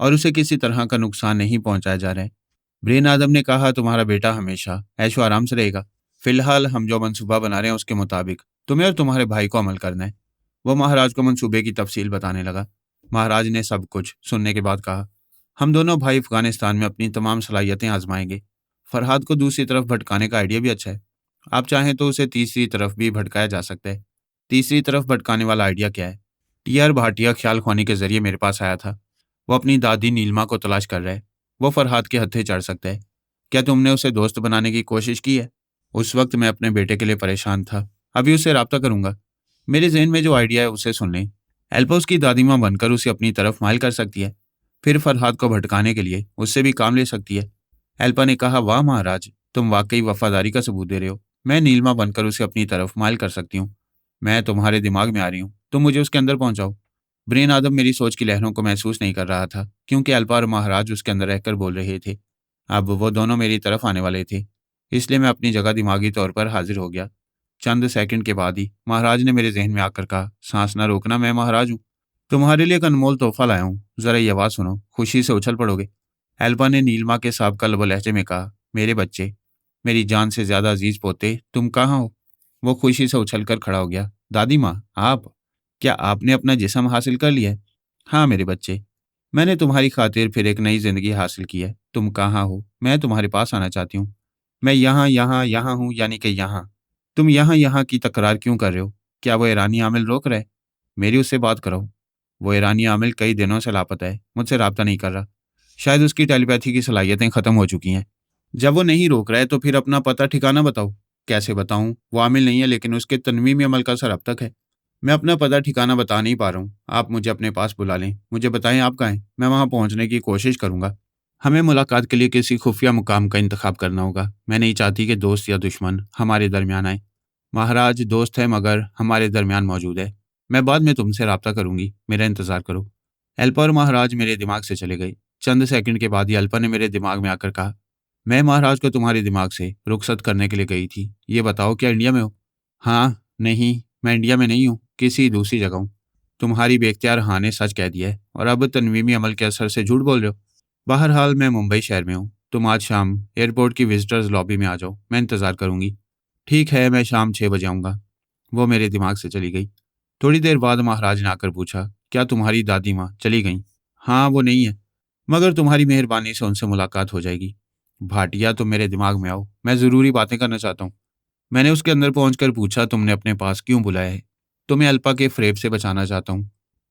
और उसे किसी तरह का नुकसान नहीं पहुंचाया जा रहा है। ब्रेन आदम ने कहा, तुम्हारा बेटा हमेशा ऐशो आराम से रहेगा। फिलहाल हम जो मंसूबा बना रहे हैं उसके मुताबिक तुम्हें और तुम्हारे भाई को अमल करना है। वह महाराज को मंसूबे की तफसील बताने लगा। महाराज ने सब कुछ सुनने के बाद कहा, हम दोनों भाई अफगानिस्तान में अपनी तमाम सलाहियतें आजमाएंगे। फरहाद को दूसरी तरफ भटकाने का आइडिया भी अच्छा है। आप चाहें तो उसे तीसरी तरफ भी भटकाया जा सकता है। तीसरी तरफ भटकाने वाला आइडिया क्या है? टीआर भाटिया ख्याल ख्वानी के जरिए मेरे पास आया था। वो अपनी दादी नीलमा को तलाश कर रहा है। वो फरहाद के हत्थे चढ़ सकता है। क्या तुमने उसे दोस्त बनाने की कोशिश की है? उस वक्त मैं अपने बेटे के लिए परेशान था। अभी उससे रब्ता करूंगा। मेरे जहन में जो आइडिया है उसे सुन लें। एल्पा उसकी दादी माँ बनकर उसे अपनी तरफ माइल कर सकती है, फिर फरहाद को भटकाने के लिए उससे भी काम ले सकती है। एल्पा ने कहा, वाह महाराज, तुम वाकई वफादारी का सबूत दे रहे हो। मैं नीलमा बनकर उसे अपनी तरफ माइल कर सकती हूँ। मैं तुम्हारे दिमाग में आ रही हूँ, तुम मुझे उसके अंदर पहुंचाओ। ब्रेन आदम मेरी सोच की लहरों को महसूस नहीं कर रहा था, क्योंकि एल्पा और महाराज उसके अंदर रहकर बोल रहे थे। अब वो दोनों मेरी तरफ आने वाले थे। इसलिए मैं अपनी जगह दिमागी तौर पर हाजिर हो गया। चंद सेकंड के बाद ही महाराज ने मेरे जहन में आकर कहा, सांस ना रोकना, मैं महाराज हूँ। तुम्हारे लिए एक अनमोल तोहफा लाया हूँ, जरा ये आवाज़ सुनो, खुशी से उछल पड़ोगे। एल्पा ने नीलिमा के साबका लब लहजे में कहा, मेरे बच्चे, मेरी जान से ज्यादा अजीज पोते, तुम कहाँ हो? वो खुशी से उछलकर खड़ा हो गया। दादी माँ, आप? क्या आपने अपना जिस्म हासिल कर लिया है? हाँ मेरे बच्चे, मैंने तुम्हारी खातिर फिर एक नई जिंदगी हासिल की है। तुम कहाँ हो? मैं तुम्हारे पास आना चाहती हूँ। मैं यहाँ यहाँ यहाँ हूँ, यानी कि यहाँ। तुम यहाँ यहाँ की तकरार क्यों कर रहे हो? क्या वो ईरानी आमिल रोक रहा है? मेरी उससे बात कराओ। वो ईरानी आमिल कई दिनों से लापता है, मुझसे राब्ता नहीं कर रहा। शायद उसकी टेलीपैथी की सलाहियतें खत्म हो चुकी हैं। जब वो नहीं रोक रहा है तो फिर अपना पता ठिकाना बताओ। कैसे बताऊं? वो आमिल नहीं है, लेकिन उसके तनवीमी अमल का असर अब तक है। मैं अपना पता ठिकाना बता नहीं पा रहा हूँ। आप मुझे अपने पास बुला लें, मुझे बताएं आप कहाँ हैं, मैं वहां पहुंचने की कोशिश करूंगा। हमें मुलाकात के लिए किसी खुफिया मुकाम का इंतखाब करना होगा। मैं नहीं चाहती कि दोस्त या दुश्मन हमारे दरमियान आए। महाराज, दोस्त है मगर हमारे दरमियान मौजूद है। मैं बाद में तुमसे राब्ता करूंगी, मेरा इंतजार करो। एल्पा और महाराज मेरे दिमाग से चले गए। चंद सेकंड के बाद ही एल्पा ने मेरे दिमाग में आकर कहा, मैं महाराज को तुम्हारे दिमाग से रुखसत करने के लिए गई थी। ये बताओ, क्या इंडिया में हो? हाँ। नहीं, मैं इंडिया में नहीं हूँ, किसी दूसरी जगह हूँ। तुम्हारी बेख्तियार हाँ ने सच कह दिया है और अब तनवीमी अमल के असर से झूठ बोल रहे हो। बहरहाल मैं मुंबई शहर में हूँ। तुम आज शाम एयरपोर्ट की विजिटर्स लॉबी में आ जाओ, मैं इंतज़ार करूंगी। ठीक है, मैं शाम 6 बजे आऊँगा। वो मेरे दिमाग से चली गई। थोड़ी देर बाद महाराज ने आकर पूछा, क्या तुम्हारी दादी माँ चली गईं? हाँ, वो नहीं है, मगर तुम्हारी मेहरबानी से उनसे मुलाकात हो जाएगी। भाटिया, तुम मेरे दिमाग में आओ, मैं ज़रूरी बातें करना चाहता हूँ। मैंने उसके अंदर पहुंचकर पूछा, तुमने अपने पास क्यों बुलाया है? तुम्हें अल्पा के फ़रेब से बचाना चाहता हूँ।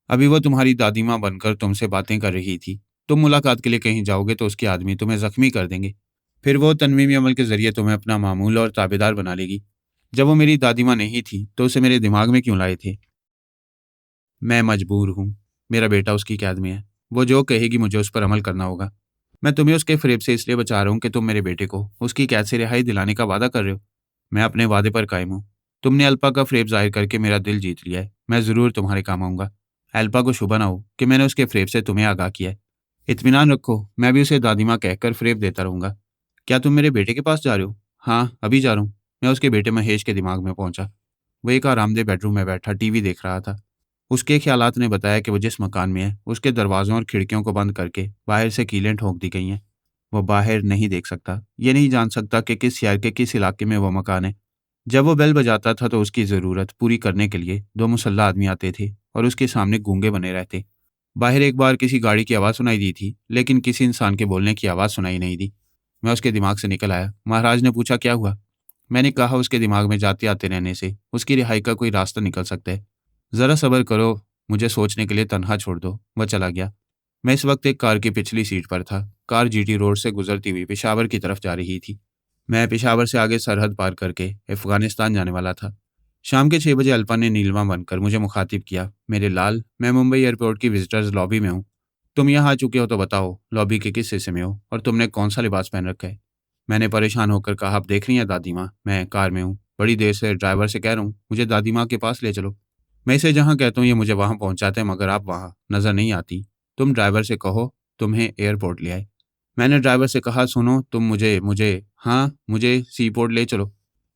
अभी वो तुम्हारी दादी माँ बनकर तुमसे बातें कर रही थी। तुम मुलाकात के लिए कहीं जाओगे तो उसके आदमी तुम्हें ज़ख्मी कर देंगे। फिर वो तनवीमी अमल के ज़रिए तुम्हें अपना मामूल और ताबेदार बना लेगी। जब वो मेरी दादी माँ नहीं थी तो उसे मेरे दिमाग में क्यों लाए थे? मैं मजबूर हूँ। मेरा बेटा उसकी कैद में है। वो जो कहेगी मुझे उस पर अमल करना होगा। मैं तुम्हें उसके फ़रेब से इसलिए बचा रहा हूँ कि तुम मेरे बेटे को उसकी कैद से रिहाई दिलाने का वादा कर रहे हो। मैं अपने वादे पर कायम हूँ। तुमने अल्पा का फ़रेब ज़ाहिर करके मेरा दिल जीत लिया है। मैं ज़रूर तुम्हारे काम आऊँगा। अल्पा को शुबा ना हो कि मैंने उसके फ़रेब से तुम्हें आगाह किया है। इत्मीनान रखो, मैं भी उसे दादी माँ कहकर फ़रेब देता रहूँगा। क्या तुम मेरे बेटे के पास जा रहे हो? हाँ, अभी जा रहा हूँ। मैं उसके बेटे महेश के दिमाग में पहुँचा। वो एक आरामदेह बेडरूम में बैठा टीवी देख रहा था। उसके ख्यालात ने बताया कि वो जिस मकान में है, उसके दरवाज़ों और खिड़कियों को बंद करके बाहर से कीलें ठोक दी गई हैं। वो बाहर नहीं देख सकता, ये नहीं जान सकता कि किस शहर के किस इलाके में वो मकान है। जब वो बेल बजाता था तो उसकी ज़रूरत पूरी करने के लिए 2 मुसल्ला आदमी आते थे और उसके सामने गूंगे बने रहते। बाहर एक बार किसी गाड़ी की आवाज़ सुनाई दी थी, लेकिन किसी इंसान के बोलने की आवाज़ सुनाई नहीं दी। मैं उसके दिमाग से निकल आया। महाराज ने पूछा, क्या हुआ? मैंने कहा, उसके दिमाग में जाते आते रहने से उसकी रिहाई का कोई रास्ता निकल सकता है। ज़रा सब्र करो, मुझे सोचने के लिए तन्हा छोड़ दो। वह चला गया। मैं इस वक्त एक कार की पिछली सीट पर था। कार जीटी रोड से गुजरती हुई पेशावर की तरफ जा रही थी। मैं पेशावर से आगे सरहद पार करके अफगानिस्तान जाने वाला था। शाम के 6 बजे अल्पा ने नीलमा बनकर मुझे मुखातिब किया, मेरे लाल, मैं मुंबई एयरपोर्ट की विजिटर्स लॉबी में हूँ। तुम यहाँ आ चुके हो तो बताओ, लॉबी के किस हिस्से में हो और तुमने कौन सा लिबास पहन रखा है? मैंने परेशान होकर कहा, आप देख रही हैं दादी माँ, मैं कार में हूँ। बड़ी देर से ड्राइवर से कह रहा हूँ मुझे दादी माँ के पास ले चलो। मैं इसे जहाँ कहता हूँ ये मुझे वहाँ पहुँचाते हैं, मगर आप वहाँ नज़र नहीं आती। तुम ड्राइवर से कहो तुम्हें एयरपोर्ट ले आए। मैंने ड्राइवर से कहा, सुनो, तुम मुझे मुझे हाँ, मुझे सी पोर्ट ले चलो।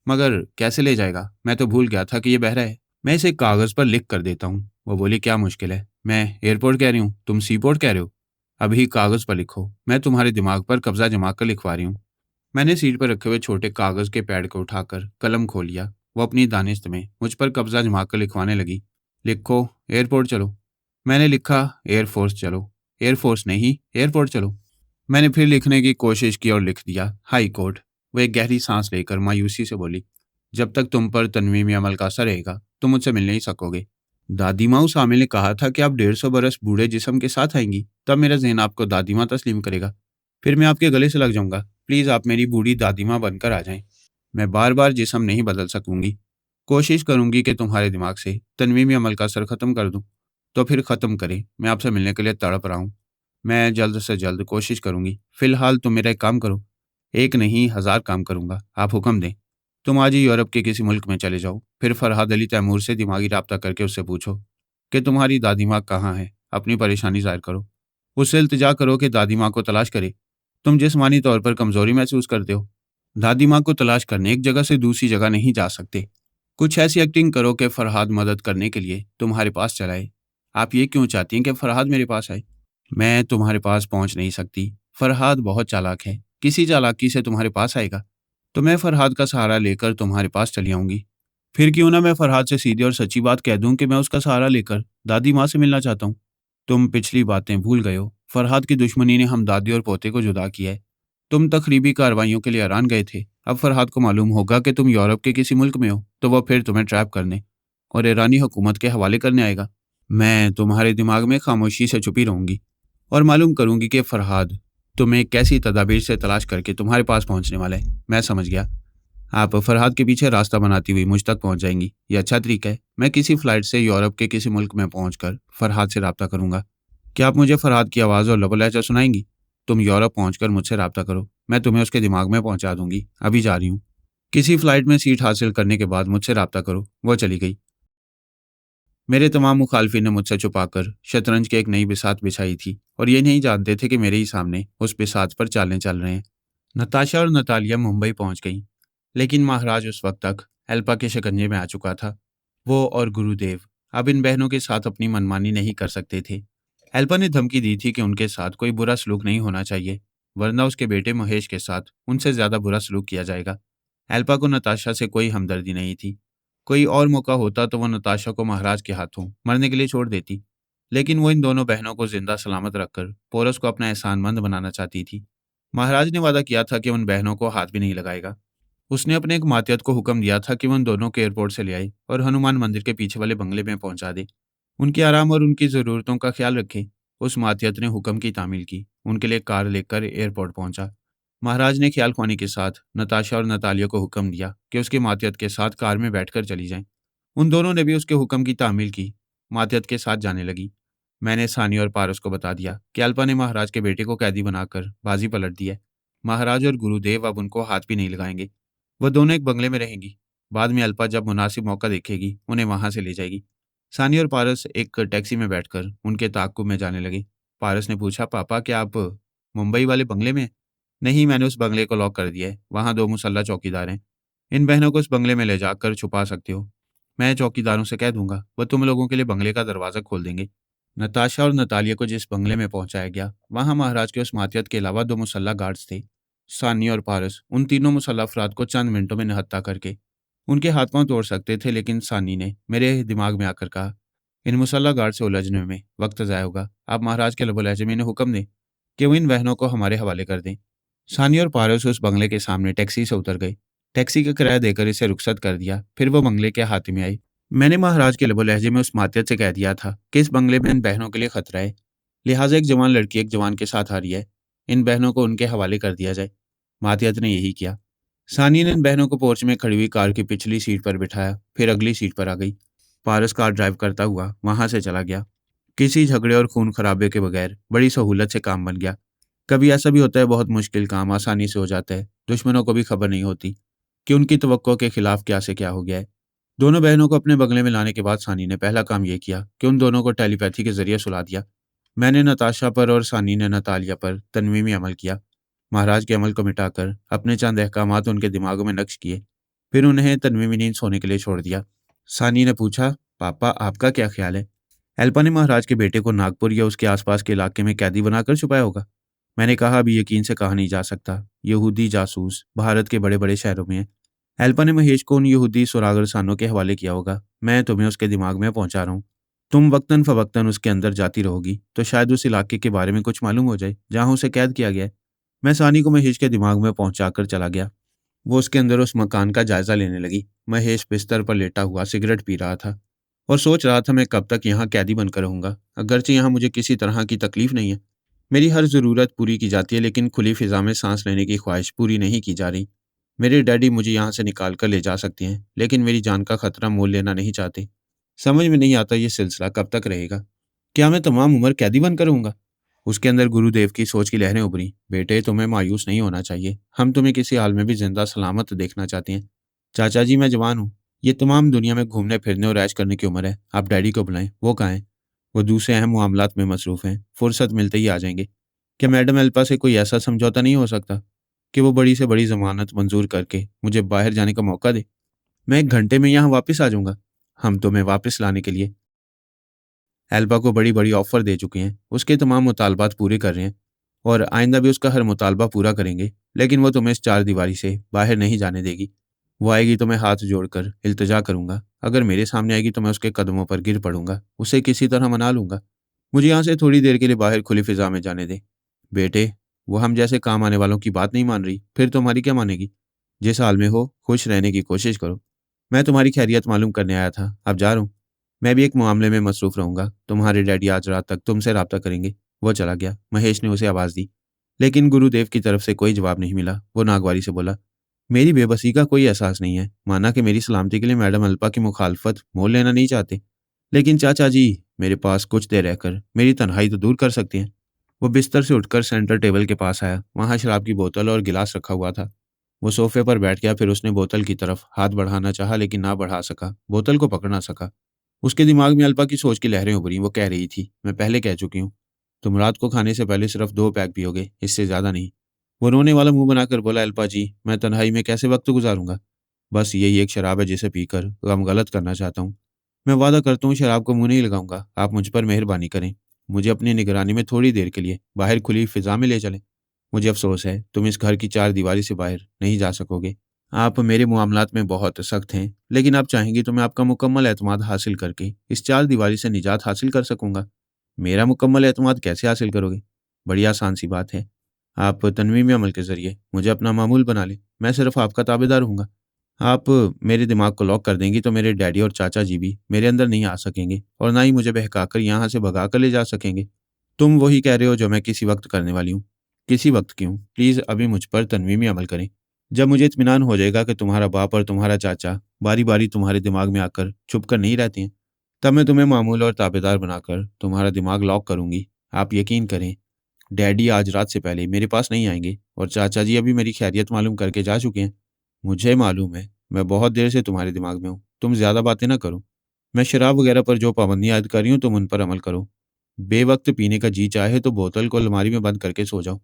मगर कैसे ले जाएगा? मैं तो भूल गया था कि ये बहरा है। मैं इसे कागज़ पर लिख कर देता हूँ। वो बोली, क्या मुश्किल है? मैं एयरपोर्ट कह रही हूँ, तुम सी पोर्ट कह रहे हो। अभी कागज़ पर लिखो, मैं तुम्हारे दिमाग पर कब्जा जमा कर लिखवा रही हूँ। मैंने सीट पर रखे हुए छोटे कागज़ के पैड को उठाकर कलम खोल लिया। वो अपनी दानिश में मुझ पर कब्जा जमा कर लिखवाने लगी। लिखो, एयरपोर्ट चलो। मैंने लिखा, एयरफोर्स चलो। एयरफोर्स नहीं, एयरपोर्ट चलो। मैंने फिर लिखने की कोशिश की और लिख दिया, हाई कोर्ट। वो एक गहरी सांस लेकर मायूसी से बोली, जब तक तुम पर तनवीमी अमल का असर रहेगा तुम मुझसे मिल नहीं सकोगे। दादी माँ, उस आमिल ने कहा था कि आप 150 बरस बूढ़े जिस्म के साथ आएंगी, तब मेरा जहन आपको दादी माँ तस्लीम करेगा। फिर मैं आपके गले से लग जाऊंगा। प्लीज़ आप मेरी बूढ़ी दादी माँ बनकर आ जाएं। मैं बार बार जिस्म नहीं बदल सकूंगी। कोशिश करूंगी कि तुम्हारे दिमाग से तनवीमी अमल का असर खत्म कर दूं। तो फिर खत्म करें, मैं आपसे मिलने के लिए तड़प रहा हूँ। मैं जल्द से जल्द कोशिश करूंगी। फिलहाल तुम मेरा एक काम करो। एक नहीं, 1000 काम करूंगा, आप हुक्म दें। तुम आज ही यूरोप के किसी मुल्क में चले जाओ, फिर फरहाद अली तैमूर से दिमागी राब्ता करके उससे पूछो कि तुम्हारी दादी माँ कहाँ है। अपनी परेशानी जाहिर करो। उससे इल्तिजा करो कि दादी माँ को तलाश करे। तुम जिस्मानी तौर पर कमजोरी महसूस करते हो, दादी माँ को तलाश करने एक जगह से दूसरी जगह नहीं जा सकते। कुछ ऐसी एक्टिंग करो कि फरहाद मदद करने के लिए तुम्हारे पास चलाए। आप ये क्यों चाहती हैं कि फरहाद मेरे पास आए? मैं तुम्हारे पास पहुंच नहीं सकती। फरहाद बहुत चालाक है, किसी चालाकी से तुम्हारे पास आएगा। तो मैं फरहाद का सहारा लेकर तुम्हारे पास चली आऊंगी। फिर क्यों ना मैं फरहाद से सीधी और सच्ची बात कह दूं कि मैं उसका सहारा लेकर दादी माँ से मिलना चाहता हूँ। तुम पिछली बातें भूल गए हो। फरहाद की दुश्मनी ने हम दादी और पोते को जुदा किया है। तुम तकरीबी कार्रवाइयों के लिए ईरान गए थे। अब फरहाद को मालूम होगा कि तुम यूरोप के किसी मुल्क में हो, तो वह फिर तुम्हें ट्रैप करने और ईरानी हुकूमत के हवाले करने आएगा। मैं तुम्हारे दिमाग में खामोशी से छुपी रहूंगी और मालूम करूंगी कि फरहाद तुम्हें कैसी तदाबीर से तलाश करके तुम्हारे पास पहुंचने वाला है। मैं समझ गया। आप फरहाद के पीछे रास्ता बनाती हुई मुझ तक पहुंच जाएंगी। यह अच्छा तरीका है। मैं किसी फ्लाइट से यूरोप के किसी मुल्क में पहुंचकर फरहाद से रब्ता करूंगा। क्या आप मुझे फरहाद की आवाज़ और लबो लहजा सुनाएंगी? तुम यूरोप पहुंचकर मुझसे रब्ता करो, मैं तुम्हें उसके दिमाग में पहुंचा दूंगी। अभी जा रही हूँ। किसी फ्लाइट में सीट हासिल करने के बाद मुझसे रब्ता करो। वो चली गई। मेरे तमाम मुखालफी ने मुझसे छुपाकर शतरंज की एक नई बिसात बिछाई थी और ये नहीं जानते थे कि मेरे ही सामने उस बिसात पर चालें चल रहे हैं। नताशा और नतालिया मुंबई पहुंच गईं, लेकिन महाराज उस वक्त तक एल्पा के शिकंजे में आ चुका था। वो और गुरुदेव अब इन बहनों के साथ अपनी मनमानी नहीं कर सकते थे। एल्पा ने धमकी दी थी कि उनके साथ कोई बुरा सलूक नहीं होना चाहिए, वरना उसके बेटे महेश के साथ उनसे ज्यादा बुरा सलूक किया जाएगा। एल्पा को नताशा से कोई हमदर्दी नहीं थी। कोई और मौका होता तो वो नताशा को महाराज के हाथों मरने के लिए छोड़ देती, लेकिन वो इन दोनों बहनों को जिंदा सलामत रखकर पोरस को अपना एहसानमंद बनाना चाहती थी। महाराज ने वादा किया था कि उन बहनों को हाथ भी नहीं लगाएगा। उसने अपने एक मातियत को हुक्म दिया था कि वो उन दोनों को एयरपोर्ट से ले आए और हनुमान मंदिर के पीछे वाले बंगले में पहुंचा दे। उनके आराम और उनकी ज़रूरतों का ख्याल रखे। उस मातियत ने हुक्म की तामील की, उनके लिए कार लेकर एयरपोर्ट पहुंचा। महाराज ने ख्याल ख्वानी के साथ नताशा और नतालिया को हुक्म दिया कि उसकी मातियत के साथ कार में बैठकर चली जाएं। उन दोनों ने भी उसके हुक्म की तामील की, मातियत के साथ जाने लगी। मैंने सानी और पारस को बता दिया कि अल्पा ने महाराज के बेटे को कैदी बनाकर बाजी पलट दी है। महाराज और गुरुदेव अब उनको हाथ भी नहीं लगाएंगे। वह दोनों एक बंगले में रहेंगी। बाद में अल्पा जब मुनासिब मौका देखेगी उन्हें वहां से ले जाएगी। सानी और पारस एक टैक्सी में बैठकर उनके ताक्कुब में जाने लगे। पारस ने पूछा, पापा क्या आप मुंबई वाले बंगले में हैं? नहीं, मैंने उस बंगले को लॉक कर दिया है। वहां 2 मुसल्ला चौकीदार हैं। इन बहनों को उस बंगले में ले जाकर छुपा सकते हो। मैं चौकीदारों से कह दूंगा, वह तुम लोगों के लिए बंगले का दरवाजा खोल देंगे। नताशा और नतालिया को जिस बंगले में पहुंचाया गया, वहां महाराज के उस मातियत के अलावा 2 मुसल्ला गार्ड्स थे। सानी और पारस उन तीनों मुसल्ला अफराद को चंद मिनटों में निहत्था करके उनके हाथ पांव तोड़ सकते थे, लेकिन सानी ने मेरे दिमाग में आकर कहा, इन मुसल्ला गार्ड से उलझने में वक्त ज़ाया होगा। आप महाराज के लबो लहजे में इन्हें हुक्म दें कि वो इन बहनों को हमारे हवाले कर दें। सानी और पारस उस बंगले के सामने टैक्सी से उतर गए। टैक्सी का किराया देकर इसे रुखसत कर दिया। फिर वो बंगले के हाथ में आई। मैंने महाराज के लबो लहजे में उस मातियत से कह दिया था कि इस बंगले में इन बहनों के लिए खतरा है, लिहाजा एक जवान लड़की एक जवान के साथ आ रही है। इन बहनों को उनके हवाले कर दिया जाए। मातियत ने यही किया। सानी ने इन बहनों को पोर्च में खड़ी हुई कार की पिछली सीट पर बिठाया, फिर अगली सीट पर आ गई। पारस कार ड्राइव करता हुआ वहां से चला गया। किसी झगड़े और खून खराबे के बगैर बड़ी सहूलत से काम बन गया। कभी ऐसा भी होता है, बहुत मुश्किल काम आसानी से हो जाता है। दुश्मनों को भी खबर नहीं होती कि उनकी तवक्को के खिलाफ क्या से क्या हो गया है। दोनों बहनों को अपने बंगले में लाने के बाद सानी ने पहला काम यह किया कि उन दोनों को टेलीपैथी के जरिए सुला दिया। मैंने नताशा पर और सानी ने नतालिया पर तनवीमी अमल किया। महाराज के अमल को मिटाकर अपने चंद अहकामात उनके दिमागों में नक्श किए, फिर उन्हें तनवीमी नींद सोने के लिए छोड़ दिया। सानी ने पूछा, पापा आपका क्या ख्याल है? एल्पा ने महाराज के बेटे को नागपुर या उसके आसपास के इलाके में कैदी बनाकर छुपाया होगा। मैंने कहा, अभी यकीन से कहा नहीं जा सकता। यहूदी जासूस भारत के बड़े बड़े शहरों में हैं। एल्पा ने महेश को उन यहूदी सुरागरसानों के हवाले किया होगा। मैं तुम्हें उसके दिमाग में पहुंचा रहा हूँ। तुम वक्तन फवक्तन उसके अंदर जाती रहोगी तो शायद उस इलाके के बारे में कुछ मालूम हो जाए जहां उसे कैद किया गया है। मैं सानी को महेश के दिमाग में पहुंचाकर चला गया। वो उसके अंदर उस मकान का जायजा लेने लगी। महेश बिस्तर पर लेटा हुआ सिगरेट पी रहा था और सोच रहा था, मैं कब तक यहाँ कैदी बनकर रहूंगा। अगरचे यहाँ मुझे किसी तरह की तकलीफ नहीं है। मेरी हर ज़रूरत पूरी की जाती है, लेकिन खुली फिजा में सांस लेने की ख्वाहिश पूरी नहीं की जा रही। मेरे डैडी मुझे यहाँ से निकाल कर ले जा सकते हैं, लेकिन मेरी जान का खतरा मोल लेना नहीं चाहते। समझ में नहीं आता ये सिलसिला कब तक रहेगा। क्या मैं तमाम उम्र कैदी बनकर रहूंगा? उसके अंदर गुरुदेव की सोच की लहरें उभरी। बेटे, तुम्हें मायूस नहीं होना चाहिए। हम तुम्हें किसी हाल में भी जिंदा सलामत देखना चाहते हैं। चाचा जी, मैं जवान हूँ। ये तमाम दुनिया में घूमने फिरने और ऐश करने की उम्र है। आप डैडी को बुलाएं। वो कहाँ हैं? वो दूसरे अहम मामलात में मसरूफ हैं। फुर्सत मिलते ही आ जाएंगे। क्या मैडम एल्पा से कोई ऐसा समझौता नहीं हो सकता कि वो बड़ी से बड़ी ज़मानत मंज़ूर करके मुझे बाहर जाने का मौका दे। मैं 1 घंटे में यहाँ वापस आ जाऊँगा। हम तुम्हें वापस लाने के लिए एल्बा को बड़ी-बड़ी ऑफ़र दे चुके हैं। उसके तमाम मुतालबात पूरे कर रहे हैं और आइंदा भी उसका हर मुतालबा पूरा करेंगे। लेकिन वो तुम्हें इस चारदीवारी से बाहर नहीं जाने देगी। वो आएगी तो मैं हाथ जोड़कर इल्तिजा करूँगा। अगर मेरे सामने आएगी तो मैं उसके कदमों पर गिर पड़ूँगा। उसे किसी तरह मना लूँगा। मुझे यहाँ से थोड़ी देर के लिए बाहर खुली फ़िज़ा में जाने दें। बेटे, वो हम जैसे काम आने वालों की बात नहीं मान रही, फिर तुम्हारी क्या मानेगी? जिस हाल में हो, खुश रहने की कोशिश करो। मैं तुम्हारी खैरियत मालूम करने आया था, अब जा रहा हूँ। मैं भी एक मामले में मसरूफ़ रहूँगा। तुम्हारे डैडी आज रात तक तुमसे राब्ता करेंगे। वो चला गया। महेश ने उसे आवाज़ दी। लेकिन गुरुदेव की तरफ से कोई जवाब नहीं मिला। वो नागवारी से बोला, मेरी बेबसी का कोई एहसास नहीं है। माना कि मेरी सलामती के लिए मैडम अल्पा की मुखालफत मोल लेना नहीं चाहते। लेकिन चाचा जी, मेरे पास कुछ देर रहकर मेरी तन्हाई तो दूर कर सकती हैं। वो बिस्तर से उठकर सेंटर टेबल के पास आया। वहाँ शराब की बोतल और गिलास रखा हुआ था। वो सोफे पर बैठ गया, फिर उसने बोतल की तरफ हाथ बढ़ाना चाहा लेकिन ना बढ़ा सका। बोतल को पकड़ ना सका। उसके दिमाग में अल्पा की सोच की लहरें उभरी। वो कह रही थी, मैं पहले कह चुकी हूँ, तुम रात को खाने से पहले सिर्फ 2 पैक पियोगे, इससे ज़्यादा नहीं। वो रोने वाला मुँह बनाकर बोला, अल्पा जी, मैं तन्हाई में कैसे वक़्त गुज़ारूँगा? बस यही एक शराब है जिसे पीकर गम गलत करना चाहता हूँ। मैं वादा करता हूँ शराब को मुँह नहीं लगाऊँगा। आप मुझ पर मेहरबानी करें। मुझे अपनी निगरानी में थोड़ी देर के लिए बाहर खुली फ़िज़ा में ले चलें। मुझे अफ़सोस है, तुम इस घर की चारदीवारी से बाहर नहीं जा सकोगे। आप मेरे मुआमलात में बहुत सख्त हैं, लेकिन आप चाहेंगी तो मैं आपका मुकम्मल एतमाद हासिल करके इस चारदीवारी से निजात हासिल कर सकूँगा। मेरा मुकम्मल एतमाद कैसे हासिल करोगे? बड़ी आसान-सी बात है। आप तनवीमी अमल के ज़रिए मुझे अपना मामूल बना लें। मैं सिर्फ़ आपका ताबेदार रहूँगा। आप मेरे दिमाग को लॉक कर देंगी तो मेरे डैडी और चाचा जी भी मेरे अंदर नहीं आ सकेंगे और ना ही मुझे बहकाकर यहाँ से भगाकर ले जा सकेंगे। तुम वही कह रहे हो जो मैं किसी वक़्त करने वाली हूँ। किसी वक़्त क्यों? प्लीज़ अभी मुझ पर तनवीमी अमल करें। जब मुझे इत्मीनान हो जाएगा कि तुम्हारा बाप और तुम्हारा चाचा बारी-बारी तुम्हारे दिमाग में आकर छुप कर नहीं रहते हैं, तब मैं तुम्हें मामूल और ताबेदार बनाकर तुम्हारा दिमाग लॉक करूँगी। आप यकीन करें, डैडी आज रात से पहले मेरे पास नहीं आएँगे और चाचा जी अभी मेरी खैरियत मालूम करके जा चुके हैं। मुझे मालूम है, मैं बहुत देर से तुम्हारे दिमाग में हूँ। तुम ज़्यादा बातें ना करो। मैं शराब वगैरह पर जो पाबंदियाँ आयद कर रही हूँ, तुम उन पर अमल करो। बेवक़्त पीने का जी चाहे तो बोतल को अलमारी में बंद करके सो जाओ।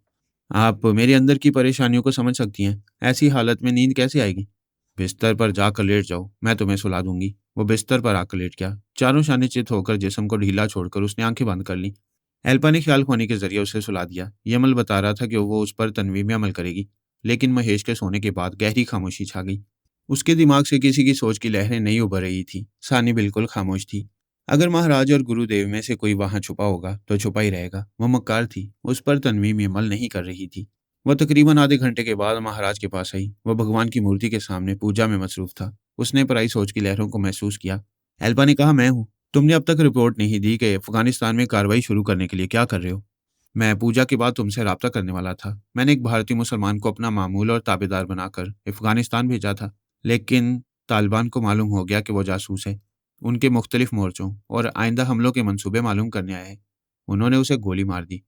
आप मेरे अंदर की परेशानियों को समझ सकती हैं। ऐसी हालत में नींद कैसे आएगी? बिस्तर पर जाकर लेट जाओ, मैं तुम्हें सुला दूँगी। वो बिस्तर पर आकर लेट गया। चारों शाने चित होकर जिस्म को ढीला छोड़कर उसने आँखें बंद कर लीं। एल्पा ने ख्याल खोने के ज़रिए उसे सुला दिया। ये अमल बता रहा था कि वो उस पर तनवीं में अमल करेगी। लेकिन महेश के सोने के बाद गहरी खामोशी छा गई। उसके दिमाग से किसी की सोच की लहरें नहीं उभर रही थी। सानी बिल्कुल खामोश थी। अगर महाराज और गुरुदेव में से कोई वहां छुपा होगा तो छुपा ही रहेगा। वो मक्कार थी, उस पर तनवीं में अमल नहीं कर रही थी। वह तकरीबन आधे घंटे के बाद महाराज के पास आई। वह भगवान की मूर्ति के सामने पूजा में मसरूफ था। उसने पराई सोच की लहरों को महसूस किया। एल्पा ने कहा, मैं हूँ। तुमने अब तक रिपोर्ट नहीं दी कि अफगानिस्तान में कार्रवाई शुरू करने के लिए क्या कर रहे हो। मैं पूजा के बाद तुमसे राब्ता करने वाला था। मैंने एक भारतीय मुसलमान को अपना मामूल और ताबेदार बनाकर अफगानिस्तान भेजा था। लेकिन तालिबान को मालूम हो गया कि वो जासूस है। उनके मुख्तलिफ मोर्चों और आइंदा हमलों के मंसूबे मालूम करने आए हैं। उन्होंने उसे गोली मार दी।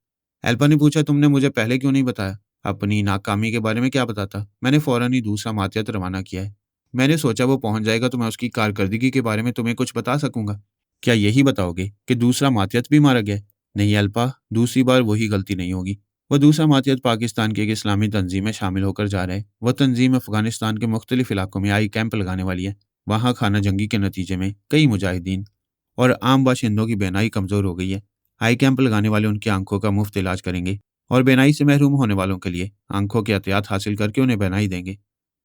एल्पा ने पूछा, तुमने मुझे पहले क्यों नहीं बताया? अपनी नाकामी के बारे में क्या बताता? मैंने फौरन ही दूसरा मातहत रवाना किया है। मैंने सोचा वो पहुंच जाएगा तो मैं उसकी कारकर्दगी के बारे में तुम्हें कुछ बता सकूंगा। क्या यही बताओगे कि दूसरा मातहत भी मारा गया है? नहीं अल्पा, दूसरी बार वही गलती नहीं होगी। वह दूसरा मातहत पाकिस्तान की एक इस्लामी तंजीम में शामिल होकर जा रहा है। वह तंजीम अफगानिस्तान के मुख्तलिफ इलाकों में आई कैंप लगाने वाली है। वहाँ खाना जंगी के नतीजे में कई मुजाहिदीन और आम बाशिंदों की बेनाई कमज़ोर हो गई है। आई कैंप लगाने वाले उनकी आंखों का मुफ्त इलाज करेंगे और बेनाई से महरूम होने वालों के लिए आंखों की एहतियात हासिल करके उन्हें बेनाई देंगे।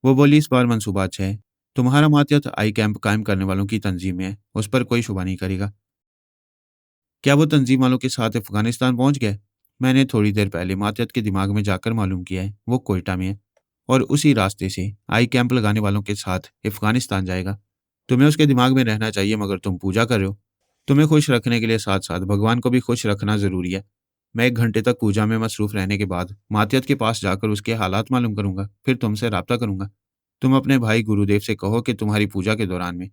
वो बोली, इस बार मंसूबा अच्छा है। तुम्हारा मातहत आई कैंप कायम करने वालों की तंजीम में है, उस पर कोई शुबा नहीं करेगा। क्या वो तंजीम वालों के साथ अफगानिस्तान पहुंच गया? मैंने थोड़ी देर पहले मातहत के दिमाग में जाकर मालूम किया है, वो कोयटा में है और उसी रास्ते से आई कैंप लगाने वालों के साथ अफगानिस्तान जाएगा। तुम्हें उसके दिमाग में रहना चाहिए, मगर तुम पूजा कर रहे हो। तुम्हें खुश रखने के लिए साथ साथ भगवान को भी खुश रखना जरूरी है। मैं 1 घंटे तक पूजा में मसरूफ रहने के बाद मातहत के पास जाकर उसके हालात मालूम करूंगा, फिर तुमसे राब्ता करूंगा। तुम अपने भाई गुरुदेव से कहो कि तुम्हारी पूजा के दौरान में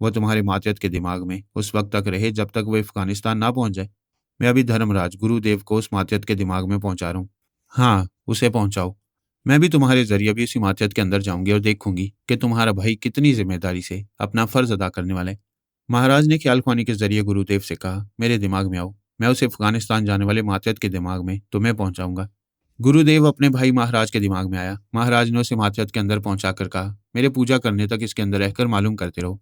वो तुम्हारे मातहत के दिमाग में उस वक्त तक रहे जब तक वो अफगानिस्तान ना पहुंच जाए। मैं अभी धर्मराज गुरुदेव को उस मातहत के दिमाग में पहुंचा रहा हूँ। हाँ, उसे पहुंचाओ। मैं भी तुम्हारे जरिए भी उसी मातहत के अंदर जाऊंगी और देखूंगी कि तुम्हारा भाई कितनी जिम्मेदारी से अपना फर्ज अदा करने वाला है। महाराज ने ख्याल ख्वानी के जरिए गुरुदेव से कहा, मेरे दिमाग में आओ। मैं उसे अफगानिस्तान जाने वाले मातहत के दिमाग में तुम्हें पहुंचाऊंगा। गुरुदेव अपने भाई महाराज के दिमाग में आया। महाराज ने उसे मात्यत के अंदर पहुंचाकर कहा, मेरे पूजा करने तक इसके अंदर रहकर मालूम करते रहो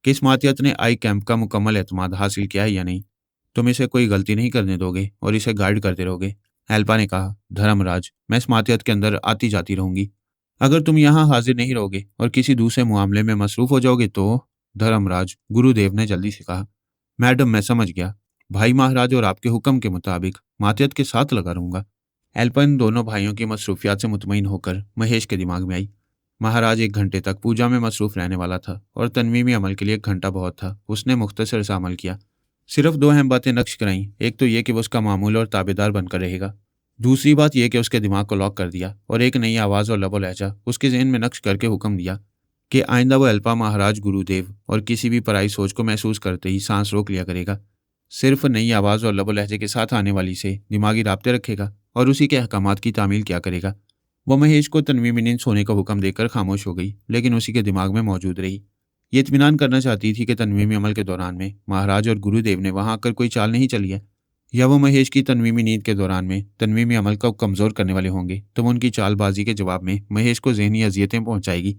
कि इस मात्यत ने आई कैंप का मुकम्मल एतमाद हासिल किया है या नहीं। तुम इसे कोई गलती नहीं करने दोगे और इसे गाइड करते रहोगे। एल्पा ने कहा, धर्मराज, मैं इस मात्यत के अंदर आती जाती रहूंगी। अगर तुम यहाँ हाजिर नहीं रहोगे और किसी दूसरे मामले में मसरूफ हो जाओगे तो। धर्मराज, गुरुदेव ने जल्दी से कहा, मैडम मैं समझ गया। भाई महाराज और आपके हुक्म के मुताबिक मात्यत के साथ लगा रहूंगा। एल्पा इन दोनों भाइयों की मसरूफियात से मुतमईन होकर महेश के दिमाग में आई। महाराज 1 घंटे तक पूजा में मसरूफ रहने वाला था और तनवीमी अमल के लिए 1 घंटा बहुत था। उसने मुख्तसर सा अमल किया। सिर्फ 2 अहम बातें नक्श कराईं। एक तो ये कि वो उसका मामूल और ताबेदार बनकर रहेगा। दूसरी बात यह कि उसके दिमाग को लॉक कर दिया और एक नई आवाज़ और लबो लहजा उसके जहन में नक्श करके हुक्म दिया कि आइंदा वो एल्पा, महाराज, गुरुदेव और किसी भी पराई सोच को महसूस करते ही सांस रोक लिया करेगा। सिर्फ नई आवाज़ और लबो लहजे के साथ आने वाली से दिमागी राब्ते रखेगा और उसी के अहकामात की तामील क्या करेगा। वो महेश को तनवीमी नींद सोने का हुक्म देकर खामोश हो गई, लेकिन उसी के दिमाग में मौजूद रही। ये इत्मीनान करना चाहती थी कि तनवीमी अमल के दौरान में महाराज और गुरुदेव ने वहां आकर कोई चाल नहीं चली है, या वो महेश की तनवीमी नींद के दौरान में तनवीमी अमल को कमज़ोर करने वाले होंगे तो वो उनकी चालबाजी के जवाब में महेश को जहनी अजियतें पहुंचाएगी।